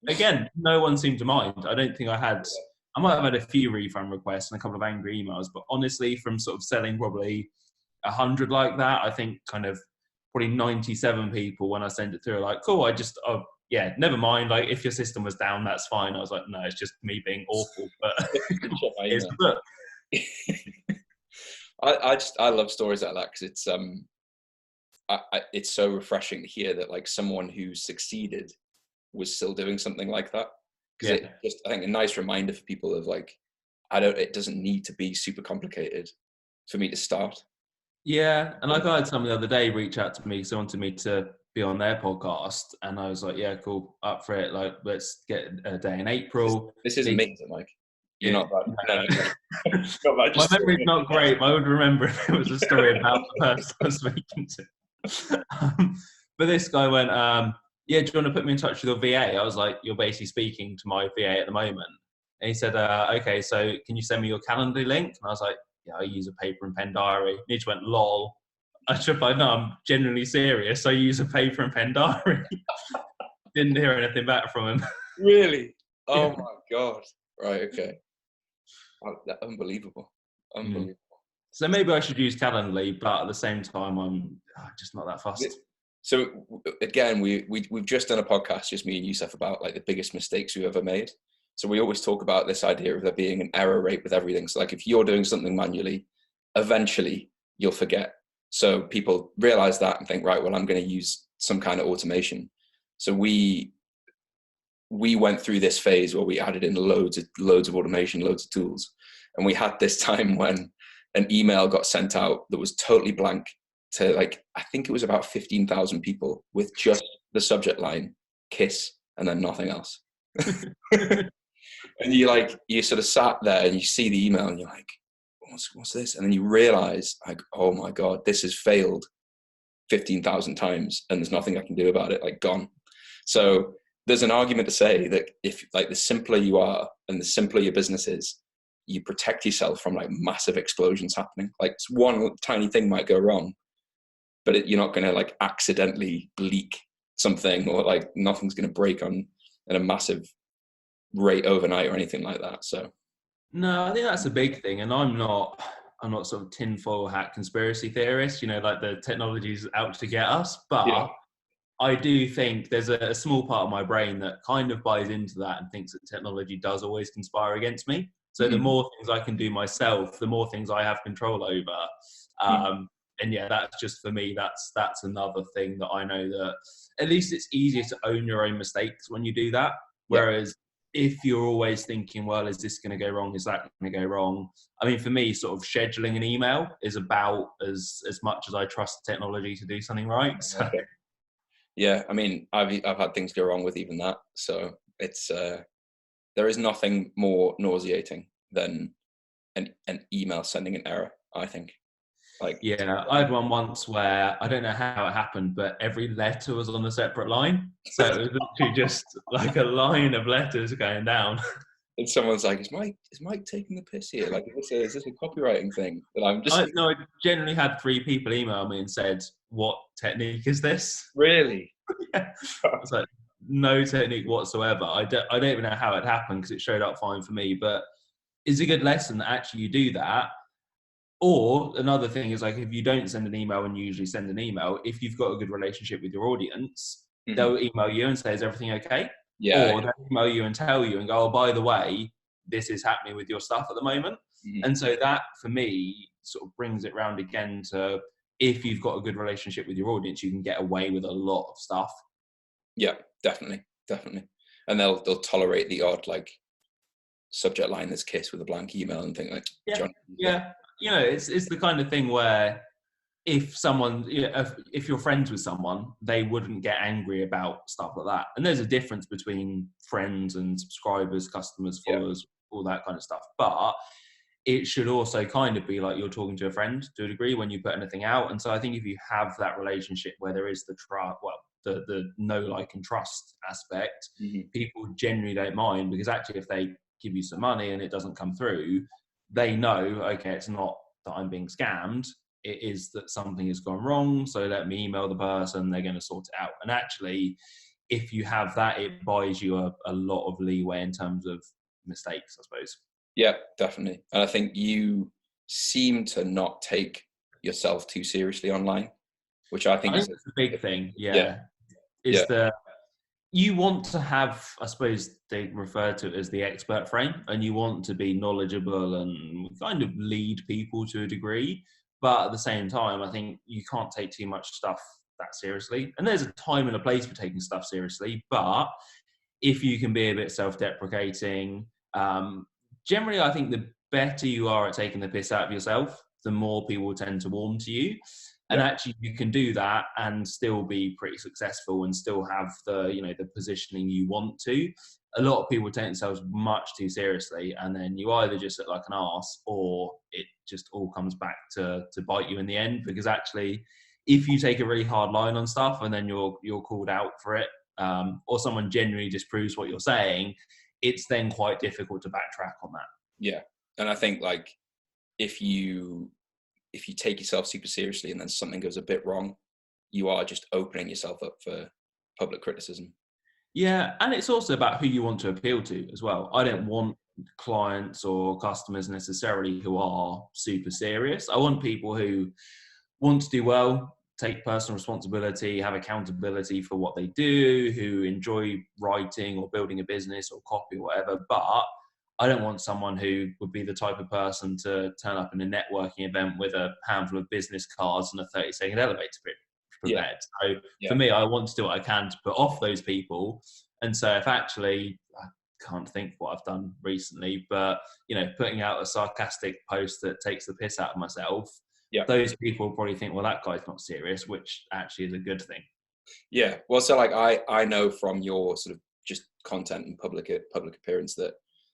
again, no one seemed to mind. I don't think I might have had a few refund requests and a couple of angry emails, but honestly, from sort of selling probably 100 like that, I think kind of probably 97 people, when I sent it through, are like, cool, yeah, never mind. Like, if your system was down, that's fine. I was like, no, it's just me being awful. But here's the book. I love stories like that, because it's so refreshing to hear that like someone who succeeded was still doing something like that. Because it just, I think, a nice reminder for people of like, it doesn't need to be super complicated for me to start. Yeah, and like I had someone the other day reach out to me because they wanted me to be on their podcast, and I was like, yeah, cool, up for it. Like, let's get a day in April. This isn't me, Mike. You're not bad. No. My memory's not great, but I would remember if it was a story about the person I was speaking to. But this guy went, yeah, do you want to put me in touch with your VA? I was like, you're basically speaking to my VA at the moment. And he said, okay, so can you send me your Calendly link? And I was like, yeah, I use a paper and pen diary. And he just went, lol. I should have like, no, I'm genuinely serious. I use a paper and pen diary. Didn't hear anything back from him. Really? Oh my God. Right, okay. Oh, unbelievable. Mm. Unbelievable. So maybe I should use Calendly, but at the same time, I'm just not that Th- fussed. So again, we've just done a podcast, just me and Yusuf, about like the biggest mistakes we've ever made. So we always talk about this idea of there being an error rate with everything. So like if you're doing something manually, eventually you'll forget. So people realize that and think, right, well, I'm going to use some kind of automation. So we went through this phase where we added in loads of automation, loads of tools. And we had this time when an email got sent out that was totally blank to, like, I think it was about 15,000 people with just the subject line, kiss, and then nothing else. And you sort of sat there and you see the email and you're like, what's this? And then you realize, like, oh my God, this has failed 15,000 times and there's nothing I can do about it, like, gone. So there's an argument to say that if, like, the simpler you are and the simpler your business is, you protect yourself from like massive explosions happening. Like one tiny thing might go wrong, but you're not going to like accidentally leak something, or like nothing's going to break on in a massive rate overnight or anything like that. So No, I think that's a big thing, and I'm not sort of tinfoil hat conspiracy theorist. Like the technology's out to get us, yeah. but I do think there's a small part of my brain that kind of buys into that and thinks that technology does always conspire against me. So the Mm-hmm. more things I can do myself, the more things I have control over. And yeah, that's just for me. That's another thing that I know that at least it's easier to own your own mistakes when you do that. Yeah. Whereas if you're always thinking, well, is this going to go wrong? Is that going to go wrong? I mean, for me, sort of scheduling an email is about as much as I trust technology to do something right. So. Okay. Yeah, I mean, I've had things go wrong with even that. So it's there is nothing more nauseating than an email sending an error, I think. Like, Yeah, I had one once where I don't know how it happened, but every letter was on a separate line. So it was literally just like a line of letters going down. and someone's like, is Mike taking the piss here? Like, is this a copywriting thing? That I'm just I generally had 3 people email me and said, "What technique is this?" really. Yeah. I was like, "No technique whatsoever." I don't even know how it happened because it showed up fine for me. But it's a good lesson that actually you do that. Or another thing is, like, if you don't send an email and you usually send an email, if you've got a good relationship with your audience, Mm-hmm. they'll email you and say, is everything okay? Yeah. Or they'll email you and tell you and go, oh, by the way, this is happening with your stuff at the moment. Mm-hmm. And so that, for me, sort of brings it round again to, if you've got a good relationship with your audience, you can get away with a lot of stuff. Yeah, definitely. And they'll tolerate the odd like subject line that's kiss with a blank email and think like, Yeah. John. Yeah. It's the kind of thing where if someone, if you're friends with someone, they wouldn't get angry about stuff like that. And there's a difference between friends and subscribers, customers, Yeah. followers, all that kind of stuff. But it should also kind of be like you're talking to a friend to a degree when you put anything out. And so I think if you have that relationship where there is the trust, well, the know, like, and trust aspect, Mm-hmm. people generally don't mind, because actually if they give you some money and it doesn't come through, they know, okay, it's not that I'm being scammed, it is that something has gone wrong, so let me email the person, they're going to sort it out. And actually, if you have that, it buys you a lot of leeway in terms of mistakes, I suppose. Yeah, definitely. And I think you seem to not take yourself too seriously online, which I think I is think that's the big thing. yeah, Yeah, yeah, is you want to have, I suppose they refer to it as the expert frame, and you want to be knowledgeable and kind of lead people to a degree. But at the same time, I think you can't take too much stuff that seriously. And there's a time and a place for taking stuff seriously. But if you can be a bit self-deprecating, generally, I think the better you are at taking the piss out of yourself, the more people tend to warm to you. And yeah, actually, you can do that and still be pretty successful and still have the positioning you want to. A lot of people take themselves much too seriously, and then you either just look like an arse, or it just all comes back to bite you in the end. Because actually, if you take a really hard line on stuff and then you're called out for it, or someone genuinely disproves what you're saying, it's then quite difficult to backtrack on that. yeah. And I think like if you take yourself super seriously and then something goes a bit wrong, you are just opening yourself up for public criticism. Yeah, and it's also about who you want to appeal to as well. I don't want clients or customers necessarily who are super serious. I want people who want to do well, take personal responsibility, have accountability for what they do, who enjoy writing or building a business or copy or whatever. But I don't want someone who would be the type of person to turn up in a networking event with a handful of business cards and a 30-second elevator pitch prepared. So for me, I want to do what I can to put off those people. And so if actually, I can't think what I've done recently, but putting out a sarcastic post that takes the piss out of myself, those people will probably think, well, that guy's not serious, which actually is a good thing. Yeah. Well, so like I know from your sort of just content and public appearance that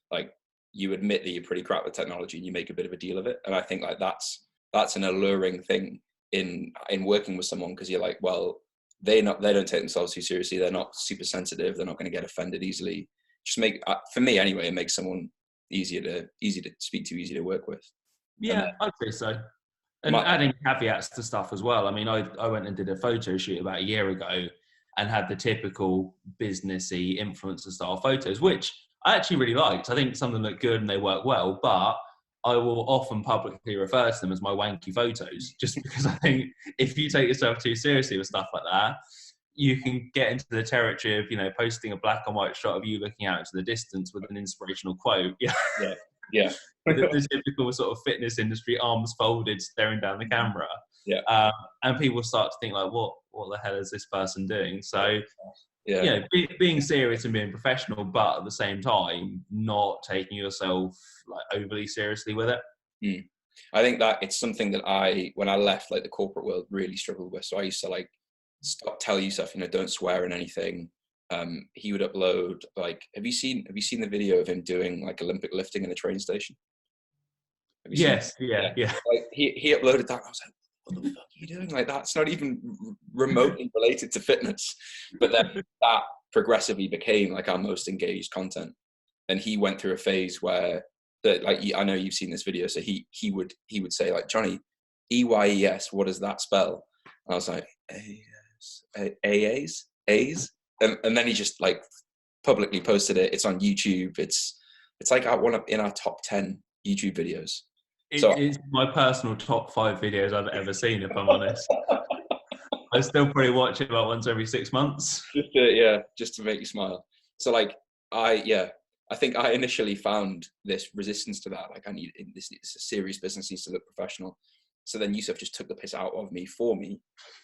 like you admit that you're pretty crap with technology and you make a bit of a deal of it. And I think like that's an alluring thing in working with someone, because you're like, well, they don't take themselves too seriously. They're not super sensitive. They're not going to get offended easily. Just for me anyway, it makes someone easy to speak to, easy to work with. Yeah, I'd say so. And adding caveats to stuff as well. I mean, I went and did a photo shoot about a year ago and had the typical businessy influencer style photos, which I actually really liked. I think some of them look good and they work well, but I will often publicly refer to them as my wanky photos, just because I think if you take yourself too seriously with stuff like that, you can get into the territory of, posting a black and white shot of you looking out into the distance with an inspirational quote. Yeah. The typical sort of fitness industry, arms folded, staring down the camera. Yeah. And people start to think like, what the hell is this person doing? So, yeah, being serious and being professional, but at the same time, not taking yourself like overly seriously with it. I think that it's something that when I left like the corporate world, really struggled with. So I used to like tell you stuff, don't swear in anything. He would upload like, have you seen the video of him doing like Olympic lifting in a train station? Yes. Yeah. Like he uploaded that. And I was like, what the fuck are you doing? Like, that's not even remotely related to fitness. But then that progressively became like our most engaged content. And he went through a phase where I know you've seen this video. So he would say like, Johnny, EYES, what does that spell? And I was like, A's. And then he just like publicly posted it. It's on YouTube. It's like in our top 10 YouTube videos. It's my personal top 5 videos I've ever seen, if I'm honest. I still probably watch it about once every 6 months. Just to make you smile. So like, I think I initially found this resistance to that. Like, it's a serious business, needs to look professional. So then Yusuf just took the piss out of me for me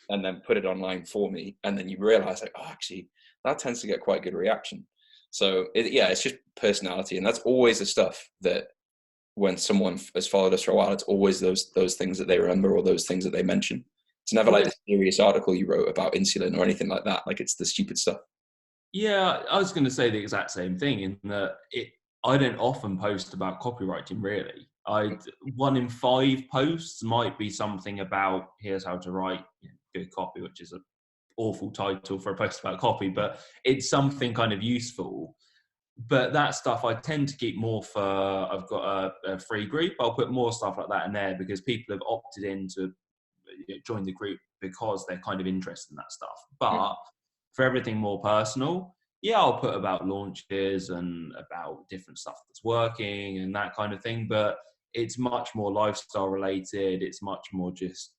and then put it online for me. And then you realize like, oh, actually, that tends to get quite good reaction. So it's just personality. And that's always the stuff that when someone has followed us for a while, it's always those things that they remember or those things that they mention. It's never like the serious article you wrote about insulin or anything like that. Like, it's the stupid stuff. Yeah, I was going to say the exact same thing in that I don't often post about copywriting, really. 1 in 5 posts might be something about here's how to write good copy, which is an awful title for a post about copy, but it's something kind of useful. But that stuff I tend to keep more for, I've got a free group. I'll put more stuff like that in there because people have opted in to join the group because they're kind of interested in that stuff. But for everything more personal, I'll put about launches and about different stuff that's working and that kind of thing. But it's much more lifestyle related. It's much more just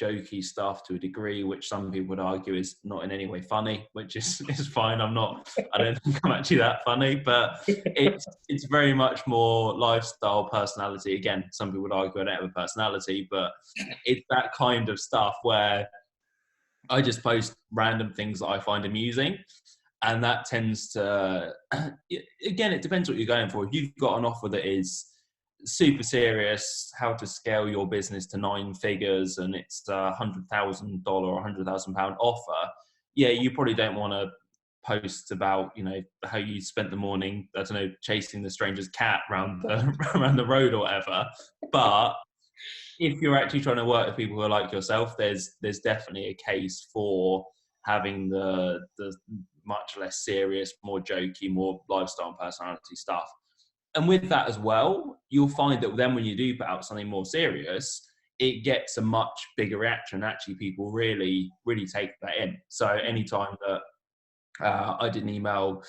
jokey stuff to a degree, which some people would argue is not in any way funny, which is fine. I don't think I'm actually that funny, but it's very much more lifestyle personality. Again, some people would argue I don't have a personality, but it's that kind of stuff where I just post random things that I find amusing. And that tends to, again, it depends what you're going for. If you've got an offer that is super serious, how to scale your business to 9 figures, and it's a $100,000 or £100,000 offer, you probably don't want to post about how you spent the morning, I don't know, chasing the stranger's cat around the road or whatever. But if you're actually trying to work with people who are like yourself, there's definitely a case for having the much less serious, more jokey, more lifestyle and personality stuff. And with that as well, you'll find that then when you do put out something more serious, it gets a much bigger reaction. Actually, people really, really take that in. So anytime that I did an email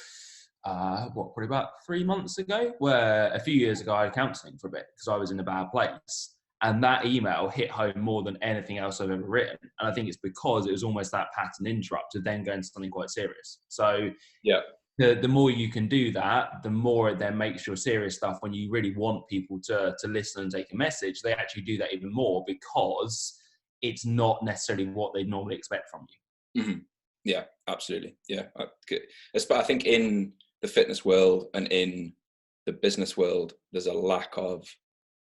probably about 3 months ago, where a few years ago I had counselling for a bit because I was in a bad place. And that email hit home more than anything else I've ever written. And I think it's because it was almost that pattern interrupt to then go into something quite serious. So Yeah. the more you can do that, the more it then makes your serious stuff, when you really want people to listen and take a message, they actually do that even more because it's not necessarily what they normally expect from you. Mm-hmm. Yeah, absolutely. Yeah. I think in the fitness world and in the business world, there's a lack of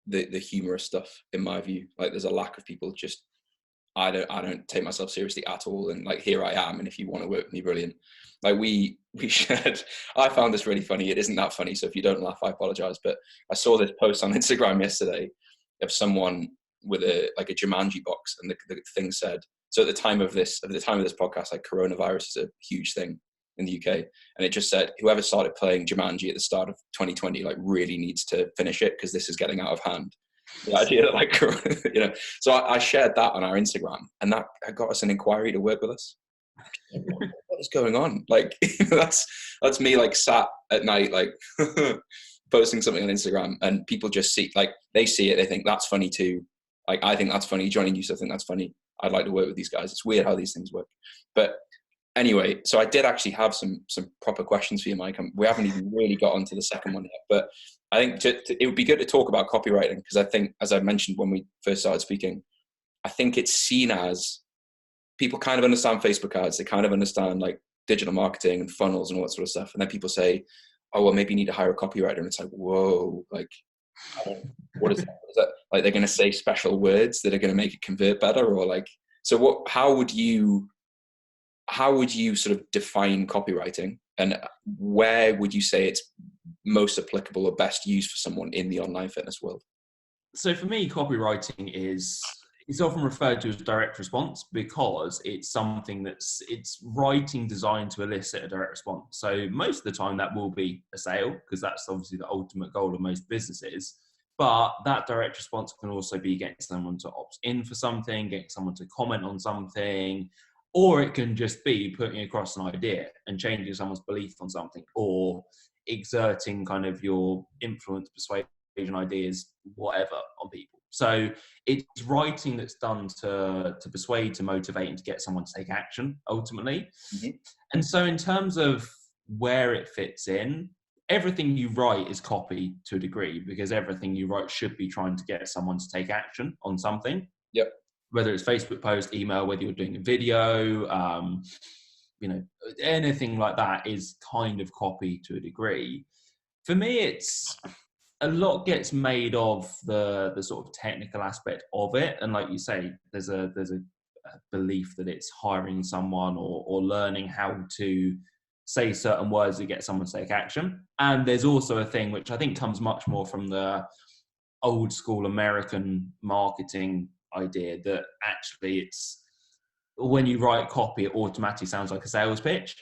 the humorous stuff, in my view. Like, there's a lack of people just, I don't take myself seriously at all, and like, here I am, and if you want to work with me, brilliant. Like, we shared, I found this really funny. It isn't that funny, so if you don't laugh, I apologize, but I saw this post on Instagram yesterday of someone with a Jumanji box, and the thing said, so at the time of this podcast, like, coronavirus is a huge thing in the UK, and it just said, whoever started playing Jumanji at the start of 2020 like really needs to finish it, because this is getting out of hand. The idea that, like, you know, so I shared that on our Instagram, and that got us an inquiry to work with us. What is going on? Like, that's me, like, sat at night, like, posting something on Instagram, and people just see, like, they see it, they think that's funny too. Like, I think that's funny. Johnny used to think that's funny. I'd like to work with these guys. It's weird how these things work. But anyway, so I did actually have some proper questions for you, Mike. We haven't even really got onto the second one yet, but I think it would be good to talk about copywriting, because I think, as I mentioned when we first started speaking, I think it's seen as, people kind of understand Facebook ads, they kind of understand like digital marketing and funnels and all that sort of stuff, and then people say, oh, well, maybe you need to hire a copywriter, and it's like, whoa, like, what is that? Is that like they're going to say special words that are going to make it convert better, or like, so how would you sort of define copywriting, and where would you say it's most applicable or best used for someone in the online fitness world? So for me, copywriting it's often referred to as direct response, because it's something it's writing designed to elicit a direct response. So most of the time that will be a sale, because that's obviously the ultimate goal of most businesses. But that direct response can also be getting someone to opt in for something, getting someone to comment on something, or it can just be putting across an idea and changing someone's belief on something, or exerting kind of your influence, persuasion, ideas, whatever, on people. So it's writing that's done to persuade, to motivate, and to get someone to take action, ultimately. Mm-hmm. And so in terms of where it fits in, everything you write is copy to a degree, because everything you write should be trying to get someone to take action on something. Yep. Whether it's Facebook post, email, whether you're doing a video, anything like that is kind of copy to a degree. For me, it's a lot gets made of the sort of technical aspect of it, and like you say, there's a belief that it's hiring someone or learning how to say certain words that get someone to take action. And there's also a thing which I think comes much more from the old school American marketing idea, that actually it's, when you write copy, it automatically sounds like a sales pitch.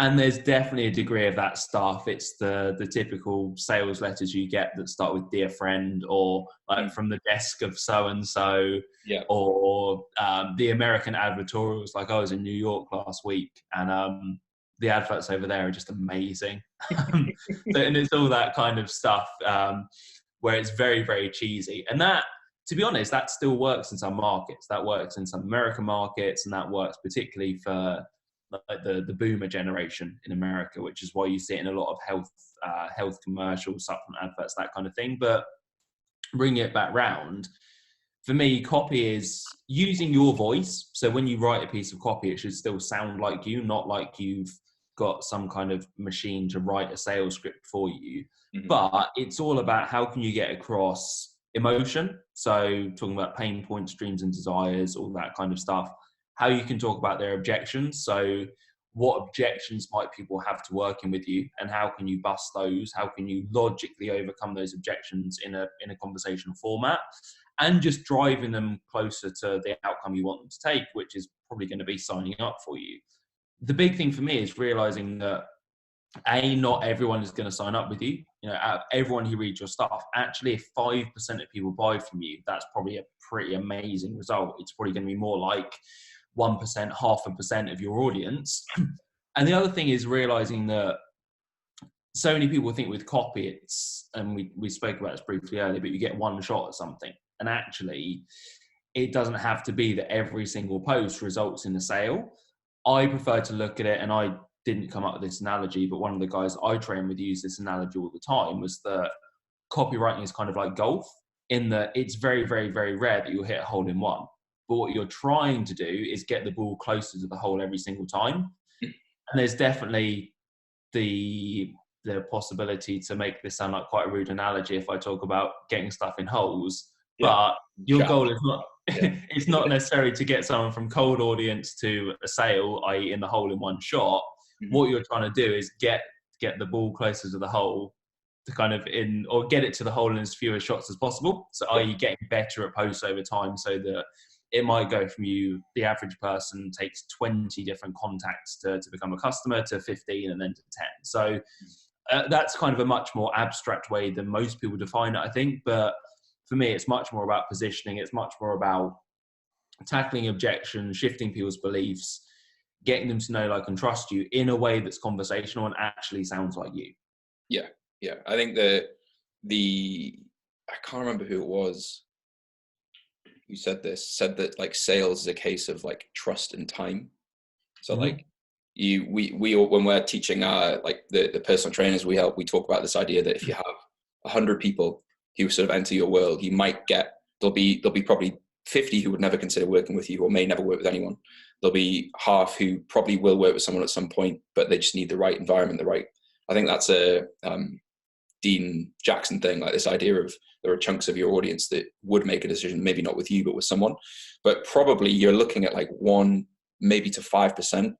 And there's definitely a degree of that stuff. It's the typical sales letters you get that start with "Dear friend," or like "From the desk of so-and-so," Yeah. or the American advertorials. Like, I was in New York last week, and the adverts over there are just amazing. And it's all that kind of stuff where it's very, very cheesy. And that, to be honest, that still works in some markets. That works in some American markets, and that works particularly for like the boomer generation in America, which is why you see it in a lot of health commercials, supplement adverts, that kind of thing. But bringing it back round, for me, copy is using your voice. So when you write a piece of copy, it should still sound like you, not like you've got some kind of machine to write a sales script for you. Mm-hmm. But it's all about how can you get across emotion. So talking about pain points, dreams and desires, all that kind of stuff. How you can talk about their objections. So what objections might people have to working with you, and how can you bust those? How can you logically overcome those objections in a conversational format, and just driving them closer to the outcome you want them to take, which is probably going to be signing up for you. The big thing for me is realizing that not everyone is going to sign up with you. You know, out of everyone who reads your stuff, actually, if 5% of people buy from you, that's probably a pretty amazing result. It's probably going to be more like 1%, 0.5% of your audience. And the other thing is realizing that so many people think with copy, and we spoke about this briefly earlier, but you get one shot at something. And actually, it doesn't have to be that every single post results in a sale. I prefer to look at it, and I didn't come up with this analogy, but one of the guys I train with used this analogy all the time, was that copywriting is kind of like golf, in that it's very, very, very rare that you'll hit a hole in one. But what you're trying to do is get the ball closer to the hole every single time. And there's definitely the possibility to make this sound like quite a rude analogy if I talk about getting stuff in holes, but your goal is not it's not necessarily to get someone from cold audience to a sale, i.e. in the hole in one shot. What you're trying to do is get the ball closer to the hole, to kind of or get it to the hole in as few shots as possible. So i.e. getting better at posts over time, so that it might go from the average person takes 20 different contacts to become a customer, to 15, and then to 10. So that's kind of a much more abstract way than most people define it, I think. But for me, it's much more about positioning. It's much more about tackling objections, shifting people's beliefs, getting them to know, like, and trust you in a way that's conversational and actually sounds like you. Yeah. I think I can't remember who it was who said that like sales is a case of like trust and time. So like we all, when we're teaching our like the personal trainers we talk about this idea that if you have 100 people who sort of enter your world, you might get, there'll be probably 50 who would never consider working with you or may never work with anyone. There'll be half who probably will work with someone at some point, but they just need the right environment, I think that's a Dean Jackson thing, like this idea of there are chunks of your audience that would make a decision, maybe not with you, but with someone. But probably you're looking at like 1, maybe to 5%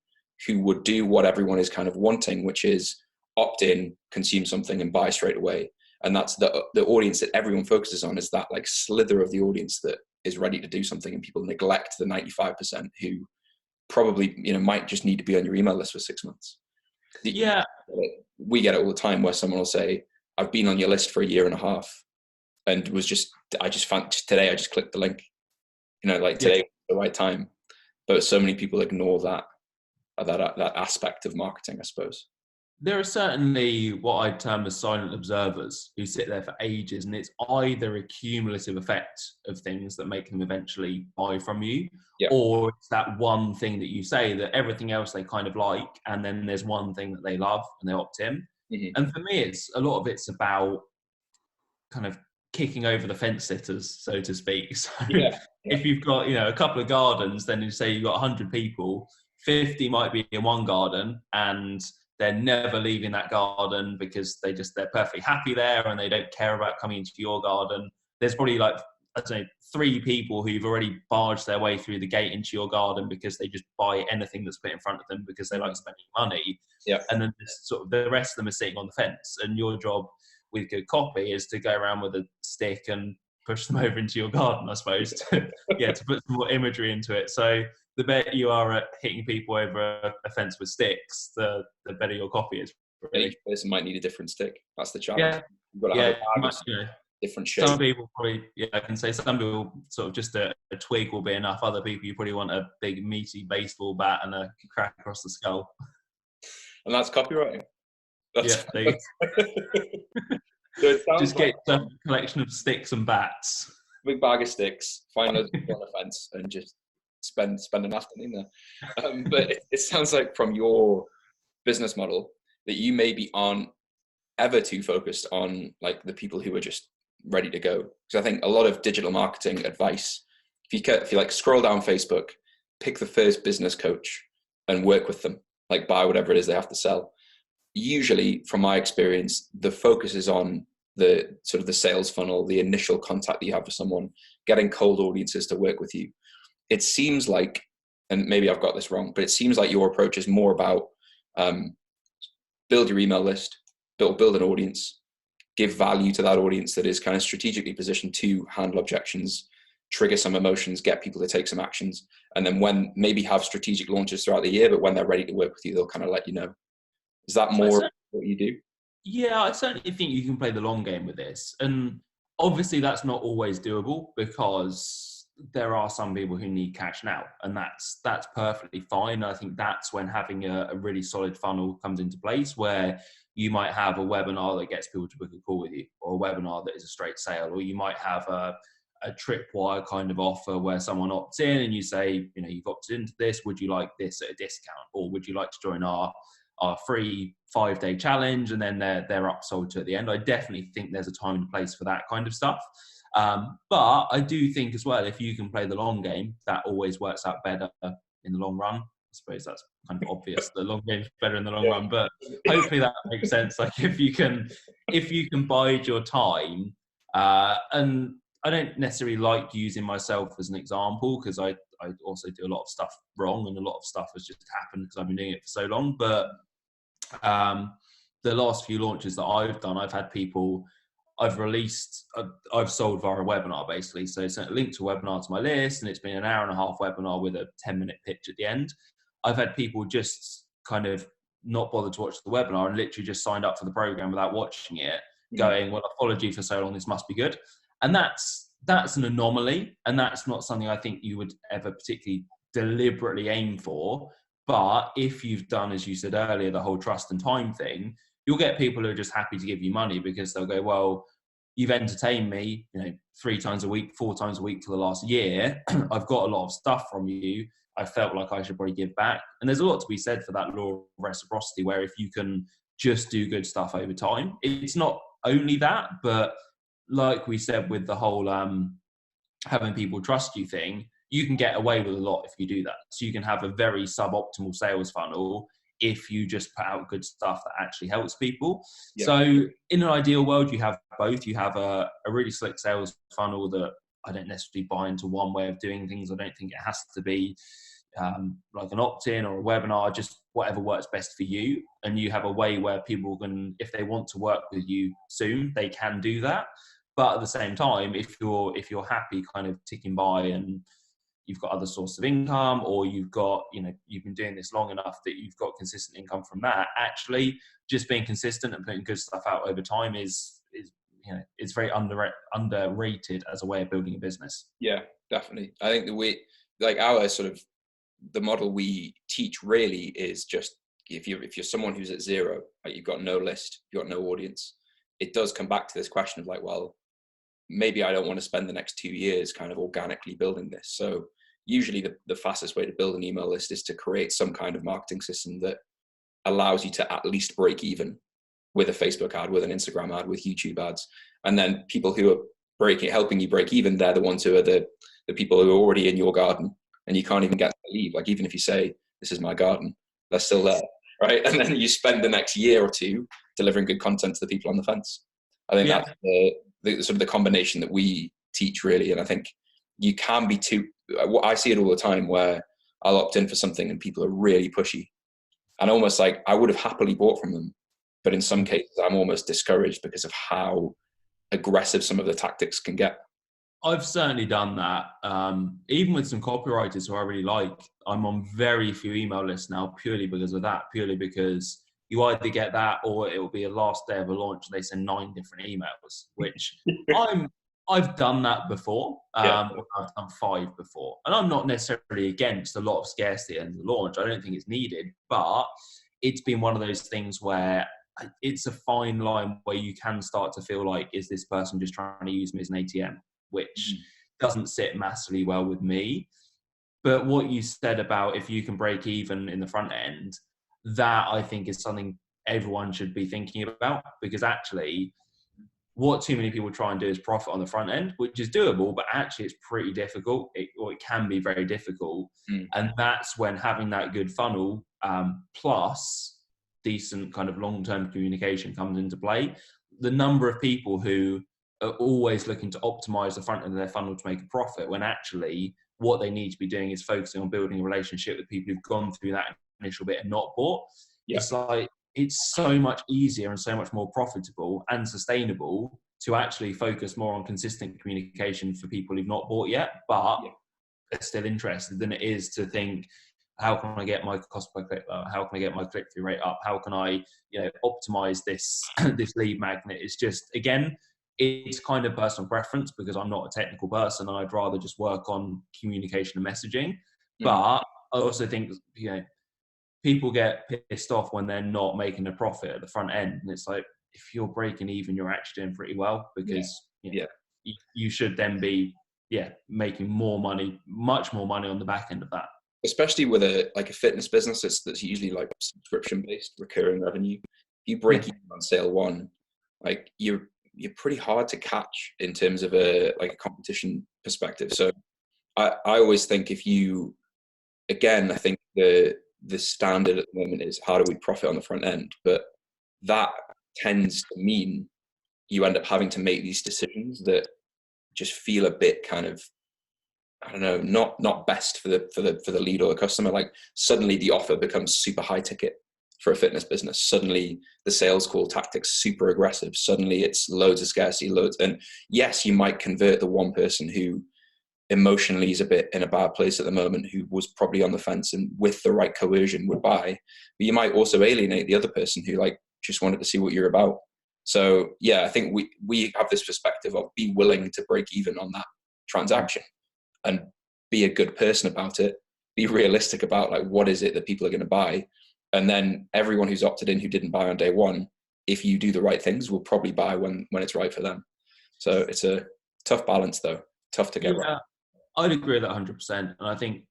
who would do what everyone is kind of wanting, which is opt in, consume something, and buy straight away. And that's the audience that everyone focuses on, is that like slither of the audience that is ready to do something, and people neglect the 95% who probably, might just need to be on your email list for 6 months. Yeah. We get it all the time where someone will say, I've been on your list for a year and a half, and I just found today, I just clicked the link, today was the right time. But so many people ignore that aspect of marketing, I suppose. There are certainly what I'd term as silent observers who sit there for ages, and it's either a cumulative effect of things that make them eventually buy from you, or it's that one thing that you say that everything else they kind of like, and then there's one thing that they love and they opt in. And for me, a lot of it's about kind of kicking over the fence sitters, so to speak. So if you've got, a couple of gardens, then you say you've got 100 people, 50 might be in one garden and they're never leaving that garden because they're perfectly happy there and they don't care about coming into your garden. There's probably like, I don't know, 3 people who've already barged their way through the gate into your garden because they just buy anything that's put in front of them because they like spending money. And then sort of the rest of them are sitting on the fence. And your job with good copy is to go around with a stick and push them over into your garden, I suppose, to put some more imagery into it. So the better you are at hitting people over a fence with sticks, the better your copy is. Really. Each person might need a different stick. That's the challenge. You've got to have a bag of different shapes. Some people probably, I can say some people sort of just a twig will be enough. Other people, you probably want a big meaty baseball bat and a crack across the skull. And that's copywriting. There you go. So just get a collection of sticks and bats. Big bag of sticks, find those on the fence, and just spend an afternoon there. But it sounds like from your business model that you maybe aren't ever too focused on like the people who are just ready to go. Because I think a lot of digital marketing advice, if you like scroll down Facebook, pick the first business coach and work with them, like buy whatever it is they have to sell. Usually, from my experience, the focus is on the sort of the sales funnel, the initial contact that you have with someone, getting cold audiences to work with you. It seems like, and maybe I've got this wrong, but it seems like your approach is more about build your email list, build an audience, give value to that audience that is kind of strategically positioned to handle objections, trigger some emotions, get people to take some actions, and then when maybe have strategic launches throughout the year, but when they're ready to work with you, they'll kind of let you know. Is that more what you do? Yeah, I certainly think you can play the long game with this. And obviously that's not always doable because there are some people who need cash now, and that's perfectly fine. I think that's when having a really solid funnel comes into place, where you might have a webinar that gets people to book a call with you, or a webinar that is a straight sale, or you might have a tripwire kind of offer where someone opts in and you say, you've opted into this, would you like this at a discount, or would you like to join our free 5-day challenge, and then they're upsold to at the end. I definitely think there's a time and place for that kind of stuff. But I do think as well, if you can play the long game, that always works out better in the long run. I suppose that's kind of obvious. The long game's better in the long run, but hopefully that makes sense. Like if you can bide your time, and I don't necessarily like using myself as an example, because I also do a lot of stuff wrong, and a lot of stuff has just happened because I've been doing it for so long. But the last few launches that I've done, I've had people I've sold via a webinar basically. So I sent a link to a webinar to my list, and it's been an hour and a half webinar with a 10-minute pitch at the end. I've had people just kind of not bother to watch the webinar and literally just signed up for the program without watching it, going, well, I followed you for so long, this must be good. And that's an anomaly, and that's not something I think you would ever particularly deliberately aim for. But if you've done, as you said earlier, the whole trust and time thing, you'll get people who are just happy to give you money because they'll go, well, you've entertained me, 3 times a week, 4 times a week for the last year. I've got a lot of stuff from you. I felt like I should probably give back. And there's a lot to be said for that law of reciprocity, where if you can just do good stuff over time, it's not only that, but like we said with the whole having people trust you thing, you can get away with a lot if you do that. So you can have a very suboptimal sales funnel if you just put out good stuff that actually helps people. Yeah. So in an ideal world, you have both. You have a really slick sales funnel that I don't necessarily buy into one way of doing things. I don't think it has to be like an opt-in or a webinar, just whatever works best for you. And you have a way where people can, if they want to work with you soon, they can do that. But at the same time, if you're happy kind of ticking by and you've got other sources of income, or you've got, you've been doing this long enough that you've got consistent income from that, actually just being consistent and putting good stuff out over time is it's very underrated as a way of building a business. Yeah, definitely. I think the model we teach really is just, if you're someone who's at zero, like you've got no list, you've got no audience, it does come back to this question of like, well, maybe I don't want to spend the next 2 years kind of organically building this. So usually the fastest way to build an email list is to create some kind of marketing system that allows you to at least break even with a Facebook ad, with an Instagram ad, with YouTube ads. And then people who are helping you break even, they're the ones who are the people who are already in your garden, and you can't even get to leave. Like even if you say, this is my garden, they're still there, right? And then you spend the next year or two delivering good content to the people on the fence. I think that's the sort of the combination that we teach really. And I think you can be I see it all the time where I'll opt in for something and people are really pushy, and almost like I would have happily bought from them, but in some cases I'm almost discouraged because of how aggressive some of the tactics can get. I've certainly done that. Even with some copywriters who I really like, I'm on very few email lists now purely because of that, purely because you either get that or it will be a last day of a launch and they send 9 different emails, which I've done that before. I've done 5 before. And I'm not necessarily against a lot of scarcity at the launch. I don't think it's needed, but it's been one of those things where it's a fine line where you can start to feel like, is this person just trying to use me as an ATM? Which doesn't sit massively well with me. But what you said about if you can break even in the front end, that I think is something everyone should be thinking about, because actually what too many people try and do is profit on the front end, which is doable, but actually it's pretty difficult, or it can be very difficult. And that's when having that good funnel plus decent kind of long-term communication comes into play. The number of people who are always looking to optimize the front end of their funnel to make a profit, when actually what they need to be doing is focusing on building a relationship with people who've gone through that initial bit and not bought. It's like, it's so much easier and so much more profitable and sustainable to actually focus more on consistent communication for people who've not bought yet, but are still interested, than it is to think, how can I get my cost per click up? How can I get my click-through rate up? How can I, optimize this this lead magnet? It's just, again, it's kind of personal preference because I'm not a technical person and I'd rather just work on communication and messaging. Mhm. But I also think, people get pissed off when they're not making a profit at the front end. And it's like, if you're breaking even, you're actually doing pretty well, Yeah. because Yeah. you should then be, making more money, much more money on the back end of that. Especially with a fitness business that's usually like subscription based recurring revenue. If you break Yeah. even on sale one, like you're pretty hard to catch in terms of a competition perspective. So I always think, if you, again, I think the standard at the moment is how do we profit on the front end, but that tends to mean you end up having to make these decisions that just feel a bit kind of, I don't know, not best for the lead or the customer. Like suddenly the offer becomes super high ticket for a fitness business. Suddenly the sales call tactics super aggressive. Suddenly it's loads of scarcity, and yes, you might convert the one person who emotionally is a bit in a bad place at the moment, who was probably on the fence and with the right coercion would buy, but you might also alienate the other person who like just wanted to see what you're about. So yeah, I think we have this perspective of be willing to break even on that transaction and be a good person about it, be realistic about like what is it that people are going to buy, and then everyone who's opted in who didn't buy on day one, if you do the right things, will probably buy when it's right for them. So it's a tough balance though, tough to get right. I'd agree with that 100%. And I think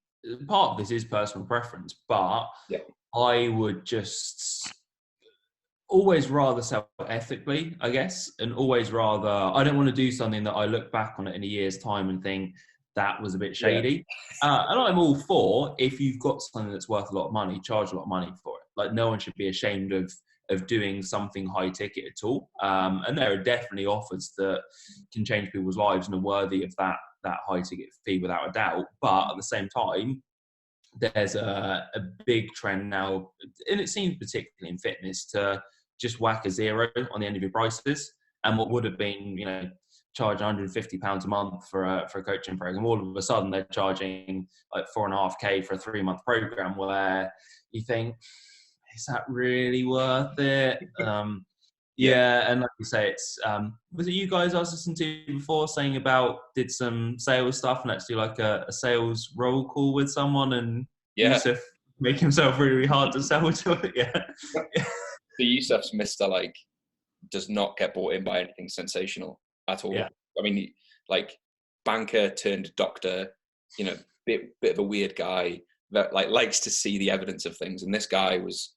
part of this is personal preference, but Yeah. I would just always rather sell ethically, I guess, and always rather, I don't want to do something that I look back on it in a year's time and think that was a bit Yeah. shady. And I'm all for, if you've got something that's worth a lot of money, charge a lot of money for it. Like no one should be ashamed of doing something high ticket at all. And there are definitely offers that can change people's lives and are worthy of that high ticket fee without a doubt. But at the same time, there's a big trend now, and it seems particularly in fitness, to just whack a zero on the end of your prices. And what would have been, charge £150 a month for a coaching program, all of a sudden they're charging like $4.5K for a 3-month program, where you think, is that really worth it? Yeah, and like you say, it's was it you guys I was listening to before saying about did some sales stuff and actually like a sales roll call with someone, and Yeah. Yusuf make himself really, really hard to sell to it. Yeah. The Yusuf's Mr. like does not get bought in by anything sensational at all. Yeah. I mean, like banker turned doctor, bit of a weird guy that like likes to see the evidence of things. And this guy was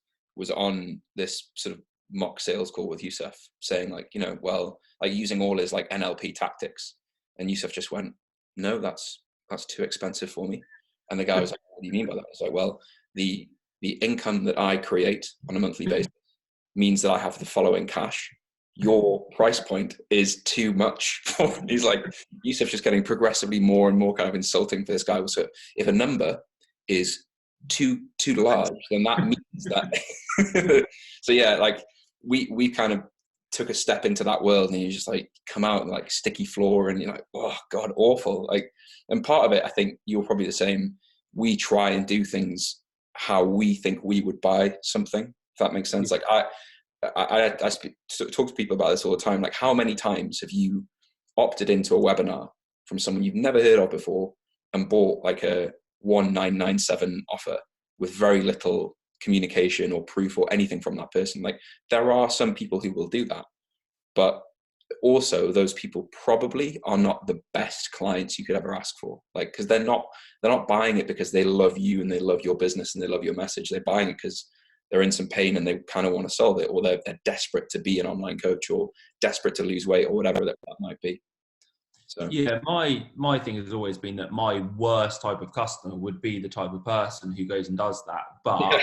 on this sort of mock sales call with Yusuf saying like, well, like using all his like NLP tactics. And Yusuf just went, no, that's too expensive for me. And the guy was like, what do you mean by that? It's like, well, the income that I create on a monthly basis means that I have the following cash. Your price point is too much. He's like, Yusuf's just getting progressively more and more kind of insulting for this guy. So if a number is too large, then that means that. So yeah, like we kind of took a step into that world, and you just like come out and like sticky floor, and you're like, oh god, awful. Like, and part of it, I think you're probably the same. We try and do things how we think we would buy something. If that makes sense. Like I talk to people about this all the time. Like, how many times have you opted into a webinar from someone you've never heard of before and bought like a 1997 offer with very little communication or proof or anything from that person? Like, there are some people who will do that, but also those people probably are not the best clients you could ever ask for. Like, because they're not buying it because they love you and they love your business and they love your message. They're buying it because they're in some pain and they kind of want to solve it, or they're desperate to be an online coach or desperate to lose weight or whatever that might be. So yeah, my thing has always been that my worst type of customer would be the type of person who goes and does that. But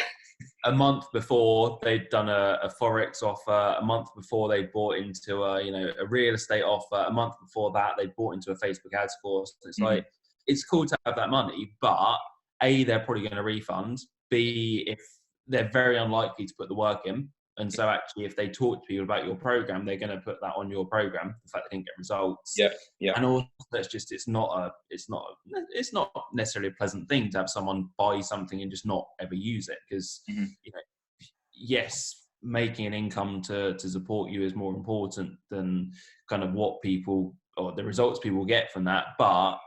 a month before they'd done a Forex offer, a month before they bought into a real estate offer, a month before that they bought into a Facebook ads course. It's like, it's cool to have that money, but A, they're probably going to refund. B, if they're very unlikely to put the work in. And so actually, if they talk to people about your program, they're going to put that on your program, the fact they didn't get results. Yeah. And also, it's not necessarily a pleasant thing to have someone buy something and just not ever use it. Because, yes, making an income to support you is more important than kind of what people or the results people get from that. But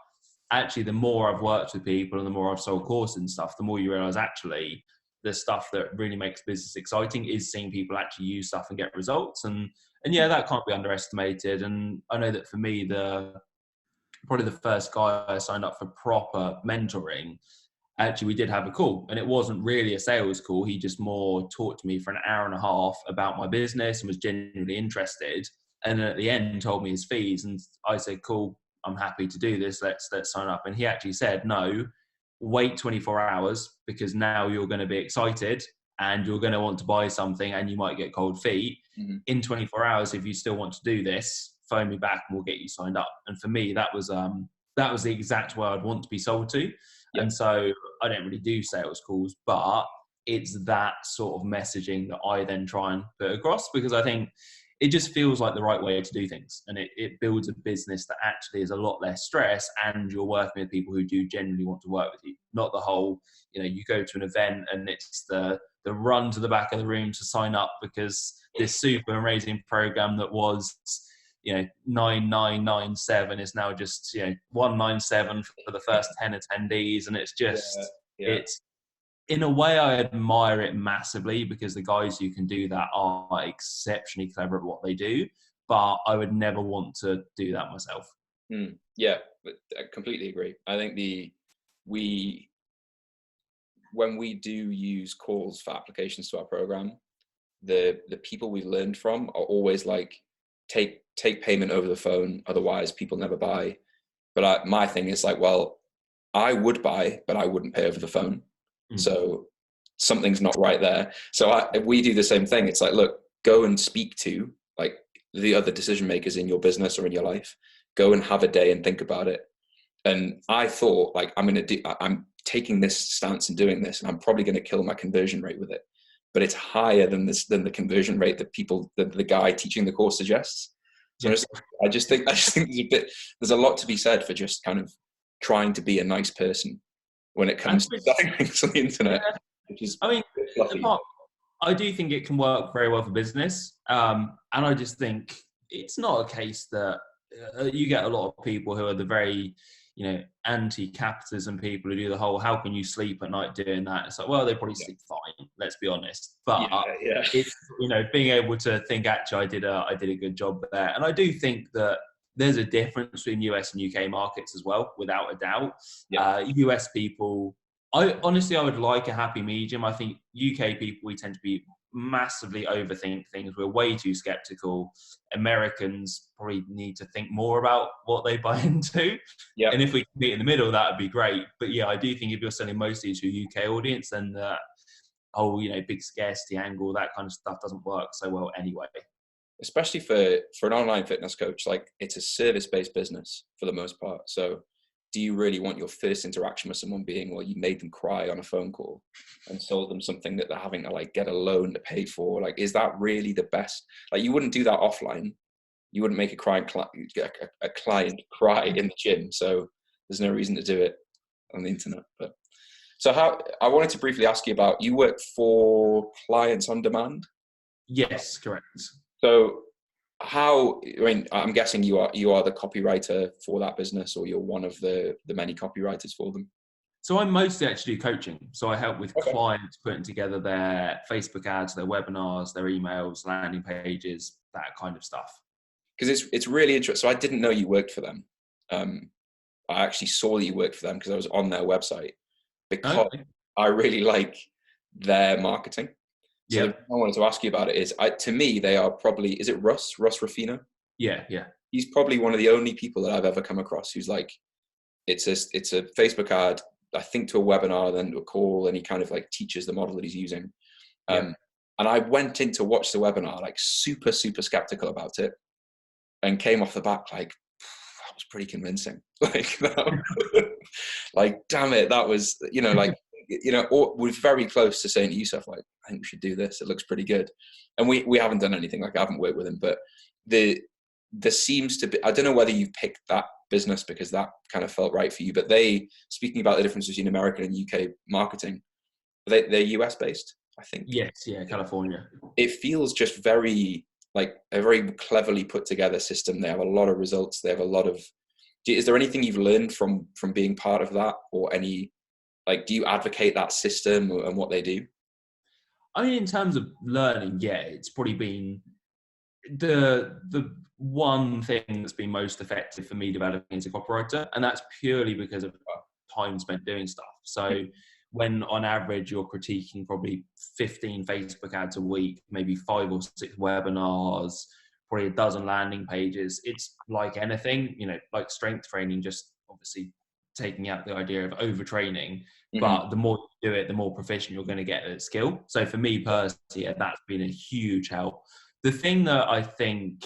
actually, the more I've worked with people and the more I've sold courses and stuff, the more you realize actually the stuff that really makes business exciting is seeing people actually use stuff and get results. And yeah, that can't be underestimated. And I know that for me, probably the first guy I signed up for proper mentoring, actually we did have a call, and it wasn't really a sales call. He just more talked to me for an hour and a half about my business and was genuinely interested. And then at the end told me his fees, and I said, cool, I'm happy to do this. Let's sign up. And he actually said, no, wait 24 hours because now you're going to be excited and you're going to want to buy something and you might get cold feet. Mm-hmm. In 24 hours, if you still want to do this, phone me back and we'll get you signed up. And for me, that was the exact way I'd want to be sold to. Yeah. And so I don't really do sales calls, but it's that sort of messaging that I then try and put across, because I think it just feels like the right way to do things. And it builds a business that actually is a lot less stress, and you're working with people who do genuinely want to work with you. Not the whole, you go to an event and it's the run to the back of the room to sign up because this super amazing program that was, 9997 is now just, 197 for the first 10 attendees. And it's just, it's, in a way, I admire it massively because the guys who can do that are exceptionally clever at what they do, but I would never want to do that myself. Yeah, I completely agree. I think when we do use calls for applications to our program, the people we learned from are always like, take payment over the phone, otherwise people never buy. But my thing is like, well, I would buy, but I wouldn't pay over the phone. So something's not right there. So we do the same thing. It's like, look, go and speak to like the other decision makers in your business or in your life. Go and have a day and think about it. And I thought like, I'm taking this stance and doing this, and I'm probably going to kill my conversion rate with it. But it's higher than the conversion rate that the guy teaching the course suggests. So I just think there's a lot to be said for just kind of trying to be a nice person when it comes to selling things on the internet. Yeah. Which is, I do think it can work very well for business. And I just think it's not a case that you get a lot of people who are the very, anti-capitalism people who do the whole, how can you sleep at night doing that? It's like, well, they probably sleep fine, let's be honest. But it's, being able to think, actually, I did a good job there. And I do think that there's a difference between US and UK markets as well, without a doubt. US people, I would like a happy medium. I think UK people, we tend to be massively overthink things. We're way too skeptical. Americans probably need to think more about what they buy into. And if we can meet in the middle, that would be great. But I do think if you're selling mostly to a UK audience, then the whole, big scarcity angle, that kind of stuff doesn't work so well anyway. Especially for an online fitness coach, like it's a service-based business for the most part. So do you really want your first interaction with someone being, well, you made them cry on a phone call and sold them something that they're having to like get a loan to pay for? Like, is that really the best? Like, you wouldn't do that offline. You wouldn't make a client cry in the gym. So there's no reason to do it on the internet. But so I wanted to briefly ask you about, you work for clients on demand? Yes, correct. So I'm guessing you are the copywriter for that business, or you're one of the many copywriters for them? So I mostly actually do coaching. So I help with clients putting together their Facebook ads, their webinars, their emails, landing pages, that kind of stuff. Because it's really interesting. So I didn't know you worked for them. I actually saw that you worked for them because I was on their website, because I really like their marketing. So I wanted to ask you about it is, to me, they are probably, is it Russ Ruffino? Yeah. He's probably one of the only people that I've ever come across who's like, it's a Facebook ad, I think, to a webinar, then to a call, and he kind of like teaches the model that he's using. And I went in to watch the webinar, like super, super skeptical about it, and came off the back like, that was pretty convincing. Like, damn it, that was, we're very close to saying to Yusuf, like, I think we should do this. It looks pretty good. And we haven't done anything. Like, I haven't worked with him, but there seems to be, I don't know whether you've picked that business because that kind of felt right for you, but speaking about the difference between American and UK marketing, they're US based, I think. Yes, yeah, California. It feels just very like a very cleverly put together system. They have a lot of results. They have a lot of. Is there anything you've learned from being part of that, or any like? Do you advocate that system and what they do? I mean, in terms of learning, yeah, it's probably been the one thing that's been most effective for me developing as a copywriter, and that's purely because of time spent doing stuff. So when on average you're critiquing probably 15 Facebook ads a week, maybe 5 or 6 webinars, probably a dozen landing pages, it's like anything, like strength training, just obviously taking out the idea of overtraining. But the more you do it, the more proficient you're going to get at skill. So for me personally, yeah, that's been a huge help. The thing that I think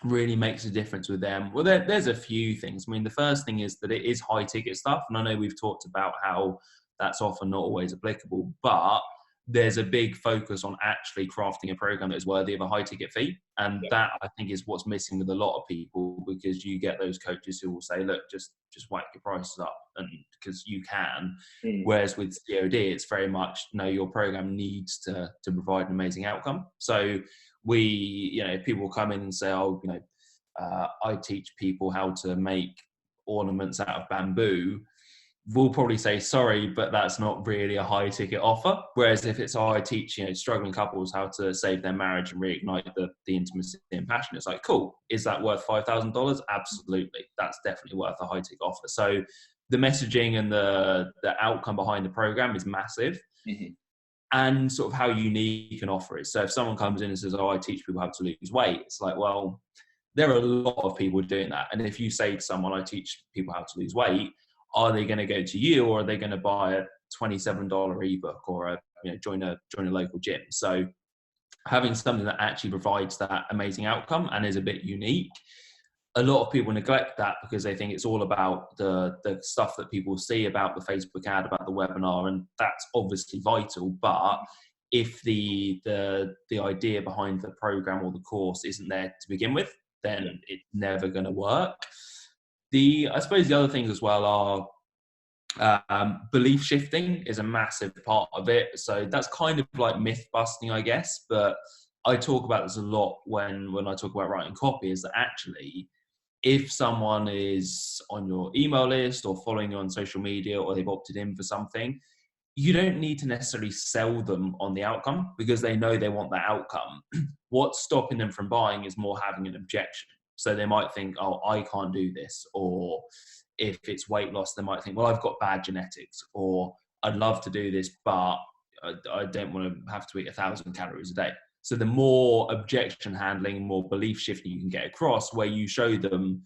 really makes a difference with them, well, there's a few things. I mean, the first thing is that it is high ticket stuff. And I know we've talked about how that's often not always applicable, but there's a big focus on actually crafting a program that is worthy of a high ticket fee. And that, I think, is what's missing with a lot of people, because you get those coaches who will say, look, just whack your prices up, and because you can. Whereas with COD, it's very much, no, your program needs to provide an amazing outcome. So people come in and say, I teach people how to make ornaments out of bamboo. We'll probably say, sorry, but that's not really a high ticket offer. Whereas if it's, I teach, struggling couples how to save their marriage and reignite the intimacy and passion, it's like, cool. Is that worth $5,000? Absolutely. That's definitely worth a high ticket offer. So the messaging and the outcome behind the program is massive. And sort of how unique an offer is. So if someone comes in and says, I teach people how to lose weight, it's like, well, there are a lot of people doing that. And if you say to someone, I teach people how to lose weight, are they going to go to you, or are they going to buy a $27 ebook, or join a local gym? So having something that actually provides that amazing outcome and is a bit unique, a lot of people neglect that because they think it's all about the stuff that people see about the Facebook ad, about the webinar, and that's obviously vital. But if the idea behind the program or the course isn't there to begin with, then it's never going to work. I suppose the other things as well are belief shifting is a massive part of it. So that's kind of like myth busting, I guess. But I talk about this a lot when I talk about writing copy, is that actually, if someone is on your email list or following you on social media, or they've opted in for something, you don't need to necessarily sell them on the outcome, because they know they want that outcome. What's stopping them from buying is more having an objection. So they might think, oh, I can't do this. Or if it's weight loss, they might think, well, I've got bad genetics, or I'd love to do this, but I don't want to have to eat 1,000 calories a day. So the more objection handling, more belief shifting you can get across, where you show them,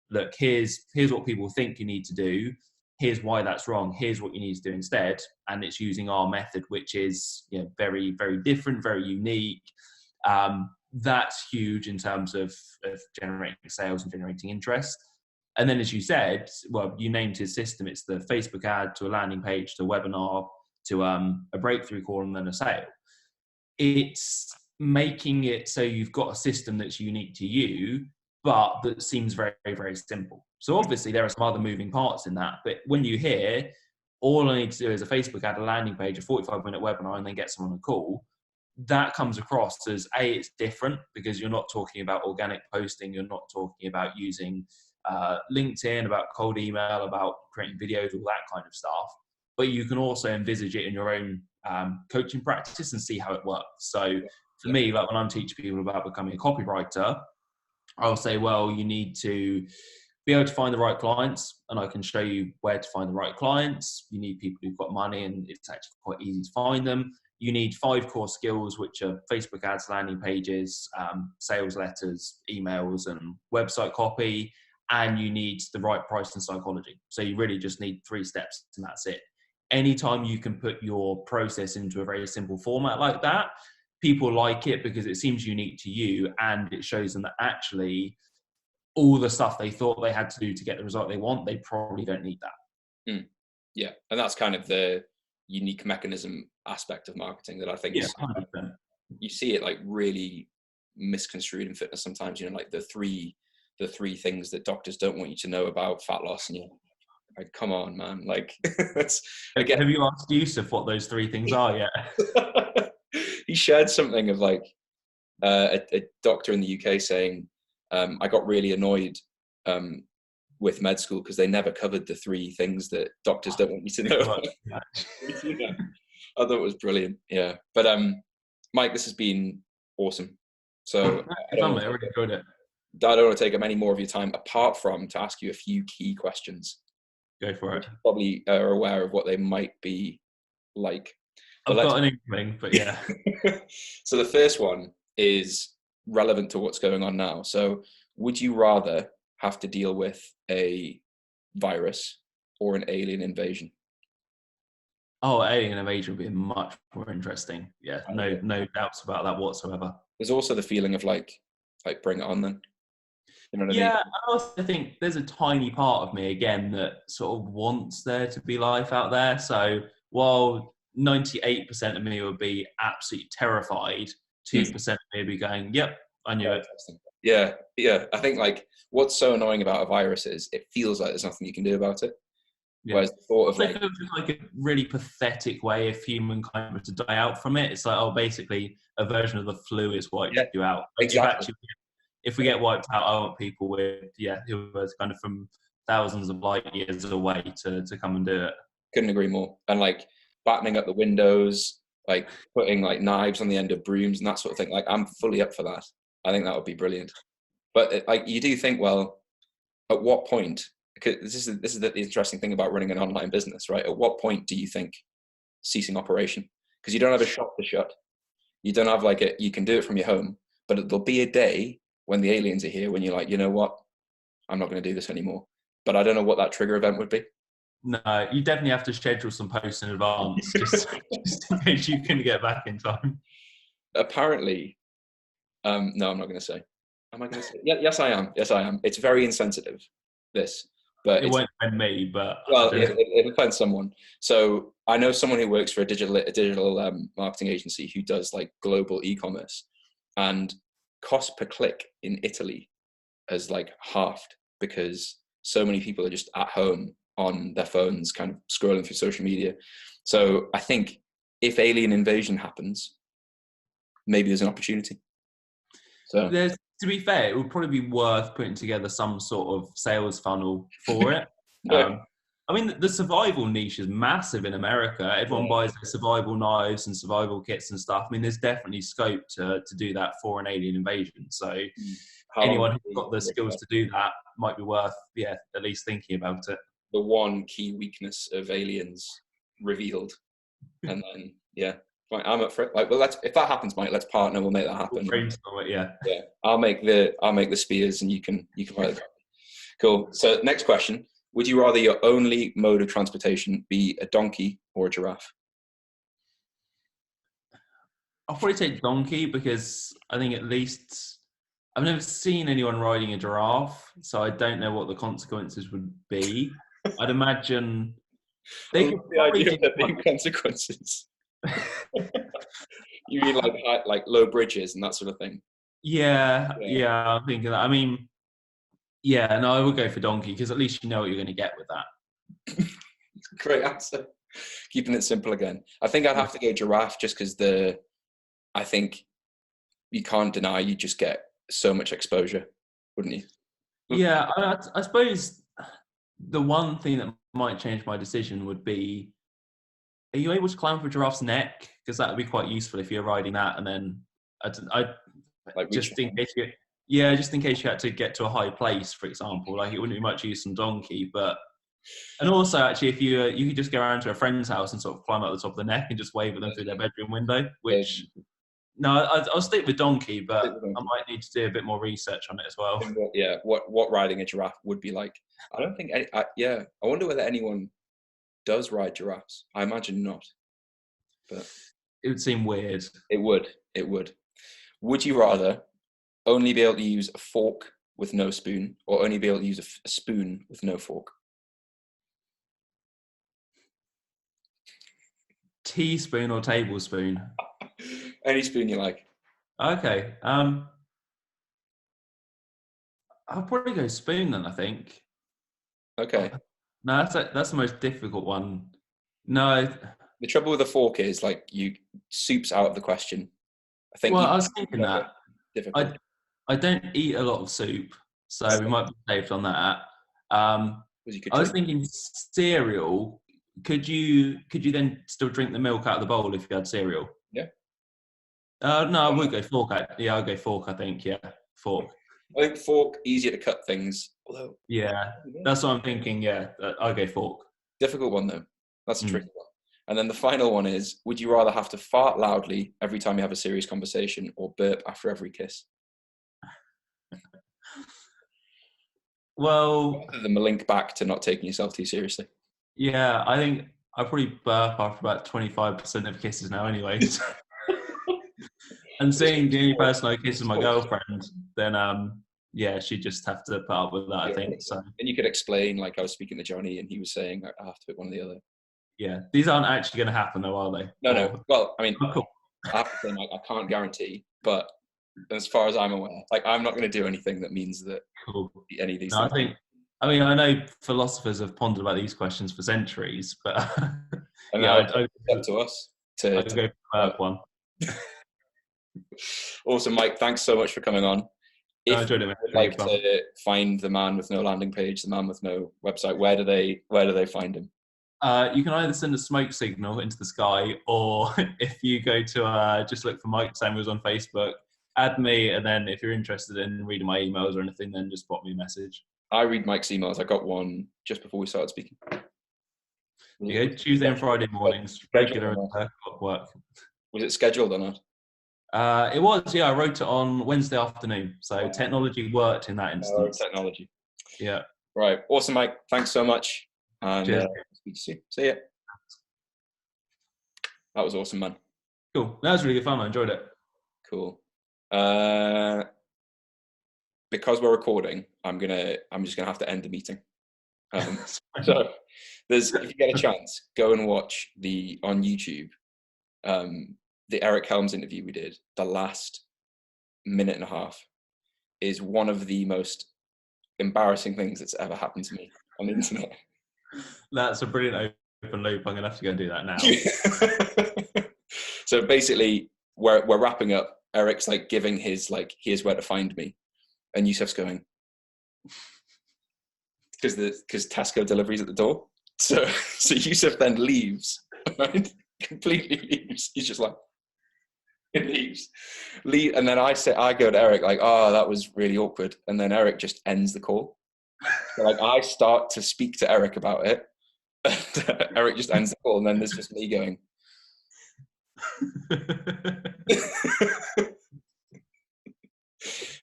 look, here's what people think you need to do. Here's why that's wrong. Here's what you need to do instead. And it's using our method, which is very, very different, very unique. That's huge in terms of generating sales and generating interest. And then, as you said, well, you named his system. It's the Facebook ad to a landing page to a webinar to a breakthrough call and then a sale. It's making it so you've got a system that's unique to you, but that seems very, very simple. So obviously there are some other moving parts in that, but when you hear, all I need to do is a Facebook ad, a landing page, a 45-minute webinar, and then get someone on a call, that comes across as, A, it's different because you're not talking about organic posting, you're not talking about using LinkedIn, about cold email, about creating videos, all that kind of stuff. But you can also envisage it in your own coaching practice and see how it works. So for me, like when I'm teaching people about becoming a copywriter, I'll say, well, you need to be able to find the right clients, and I can show you where to find the right clients. You need people who've got money, and it's actually quite easy to find them. You need 5 core skills, which are Facebook ads, landing pages, sales letters, emails, and website copy. And you need the right price and psychology. So you really just need 3 steps, and that's it. Anytime you can put your process into a very simple format like that, people like it because it seems unique to you, and it shows them that actually all the stuff they thought they had to do to get the result they want, they probably don't need that. Yeah, and that's kind of the unique mechanism aspect of marketing that I think is, you see it like really misconstrued in fitness sometimes, like the three things that doctors don't want you to know about fat loss, and like, come on, man, like that's again. Have you asked Yusuf what those 3 things are yet? he shared something of like a doctor in the UK saying, I got really annoyed with med school because they never covered the 3 things that doctors don't want you to know. Yeah. I thought it was brilliant. Yeah. But Mike, this has been awesome. So I don't want to take up any more of your time apart from to ask you a few key questions. Go for it. You probably are aware of what they might be like. I've got an inkling, but yeah. So the first one is relevant to what's going on now. So would you rather have to deal with a virus or an alien invasion? Oh, alien invasion would be much more interesting. Yeah, no doubts about that whatsoever. There's also the feeling of like bring it on then. You know what I mean? I also think there's a tiny part of me again that sort of wants there to be life out there. So while 98% of me would be absolutely terrified, 2% of me would be going, "Yep, I knew it." Yeah. I think like what's so annoying about a virus is it feels like there's nothing you can do about it. Yeah. Whereas the thought of like a really pathetic way if humankind were to die out from it. It's like, oh, basically a version of the flu is wiped you out. Like exactly. If we get wiped out, I want people with who are kind of from thousands of light years away to come and do it. Couldn't agree more. And like battening up the windows, like putting like knives on the end of brooms and that sort of thing. Like I'm fully up for that. I think that would be brilliant. But like you do think, well, at what point? Because this is the interesting thing about running an online business, right? At what point do you think ceasing operation? Because you don't have a shop to shut. You don't have like you can do it from your home, but there'll be a day when the aliens are here when you're like, you know what? I'm not going to do this anymore. But I don't know what that trigger event would be. No, you definitely have to schedule some posts in advance just in case you can get back in time. Apparently, no, I'm not going to say. Am I going to say? Yeah, yes, I am. Yes, I am. It's very insensitive, this. But it won't offend me, but well, it offends someone. So I know someone who works for a digital marketing agency who does like global e-commerce, and cost per click in Italy has like halved because so many people are just at home on their phones, kind of scrolling through social media. So I think if alien invasion happens, maybe there's an opportunity. So to be fair, it would probably be worth putting together some sort of sales funnel for it. I mean, the survival niche is massive in America. Everyone buys their survival knives and survival kits and stuff. I mean, there's definitely scope to do that for an alien invasion. So anyone who's got the skills to do that might be worth, at least thinking about it. The one key weakness of aliens revealed. And then, fine, I'm up for it. Like, well, if that happens, Mike, let's partner. We'll make that happen. We'll brainstorm it, yeah. I'll make the spears, and you can write it. Cool. So next question: would you rather your only mode of transportation be a donkey or a giraffe? I'll probably take donkey because I think at least I've never seen anyone riding a giraffe, so I don't know what the consequences would be. I'd imagine they could the idea of there being consequences. You mean like low bridges and that sort of thing? Yeah, I'm thinking that. I mean, I would go for donkey because at least you know what you're going to get with that. Great answer. Keeping it simple again. I think I'd have to go giraffe just because I think you can't deny you just get so much exposure, wouldn't you? Yeah, I suppose the one thing that might change my decision would be, are you able to climb up a giraffe's neck? Because that would be quite useful if you're riding that, and then just in case you had to get to a high place, for example. Like it wouldn't be much use on donkey, and also actually if you could just go around to a friend's house and sort of climb up the top of the neck and just wave at them through their bedroom window. Which no, I'll stick with donkey, but I might need to do a bit more research on it as well. Yeah, what riding a giraffe would be like. I don't think I wonder whether anyone does ride giraffes. I imagine not, but it would seem weird. It would. Would you rather only be able to use a fork with no spoon, or only be able to use a spoon with no fork? Teaspoon or tablespoon? Any spoon you like. Okay. I'll probably go spoon then, I think. Okay. No, that's the most difficult one. No. The trouble with a fork is soup's out of the question. I think Well, you I was thinking that difficult. I don't eat a lot of soup, so we might be saved on that. Because you could I was drink. thinking cereal. Could you then still drink the milk out of the bowl if you had cereal? Yeah. No, I would go fork. Yeah, I'll go fork. I think. Yeah, fork. I think fork, easier to cut things. Although, Yeah, that's what I'm thinking. Yeah, I'll go fork. difficult one though. That's a tricky one. And then the final one is, would you rather have to fart loudly every time you have a serious conversation or burp after every kiss? Well, Rather than the link back to not taking yourself too seriously. yeah, I think I probably burp after about 25% of kisses now, anyways. And seeing the only person I kiss is my girlfriend, then yeah, she'd just have to put up with that, I think. So And you could explain, like I was speaking to Johnny and he was saying, I have to pick one or the other. yeah, these aren't actually going to happen, though, are they? No. Well, I mean, Oh, cool. I have to say, like, I can't guarantee, but as far as I'm aware, like, I'm not going to do anything that means that Cool. any of these No, things. I know philosophers have pondered about these questions for centuries, but And yeah, now it's up to us to go for the one. Awesome, Mike. Thanks so much for coming on. If I enjoyed it, you would like to find the man with no landing page, the man with no website, where do they find him? You can either send a smoke signal into the sky, or if you go to just look for Mike Samuels on Facebook, add me, and then if you're interested in reading my emails or anything, then just pop me a message. I read Mike's emails. I got one just before we started speaking. You go Tuesday and Friday mornings, regular work. Was it scheduled or not? It was, yeah. I wrote it on Wednesday afternoon, so technology worked in that instance. Technology. Yeah. Right. Awesome, Mike. Thanks so much. And cheers. Speak to you soon. See ya. That was awesome, man. Cool. That was really good fun. I enjoyed it. Cool. Because we're recording, I'm just gonna have to end the meeting. So if you get a chance, go and watch on YouTube the Eric Helms interview we did. The last minute and a half is one of the most embarrassing things that's ever happened to me on the internet. That's a brilliant open loop. I'm gonna have to go and do that now. So basically, we're wrapping up. Eric's like giving his here's where to find me, and Yusuf's going because Tesco delivery's at the door. So Yusuf then leaves, right? Completely leaves. He's just like, leaves. And then I go to Eric like, oh, that was really awkward. And then Eric just ends the call. So I start to speak to Eric about it. And Eric just ends the call, and then there's just me going.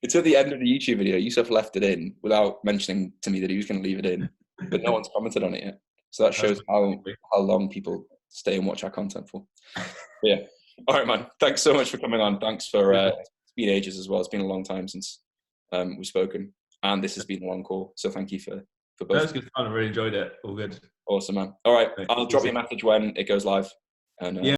It's at the end of the YouTube video. Yusuf left it in without mentioning to me that he was going to leave it in, but no one's commented on it yet. So that shows how long people stay and watch our content for. But yeah. All right, man. Thanks so much for coming on. Thanks for it's been ages as well. It's been a long time since we've spoken, and this has been a long call. So thank you for both. That was good fun. I really enjoyed it. All good. Awesome, man. All right, I'll drop you a message when it goes live. And yeah.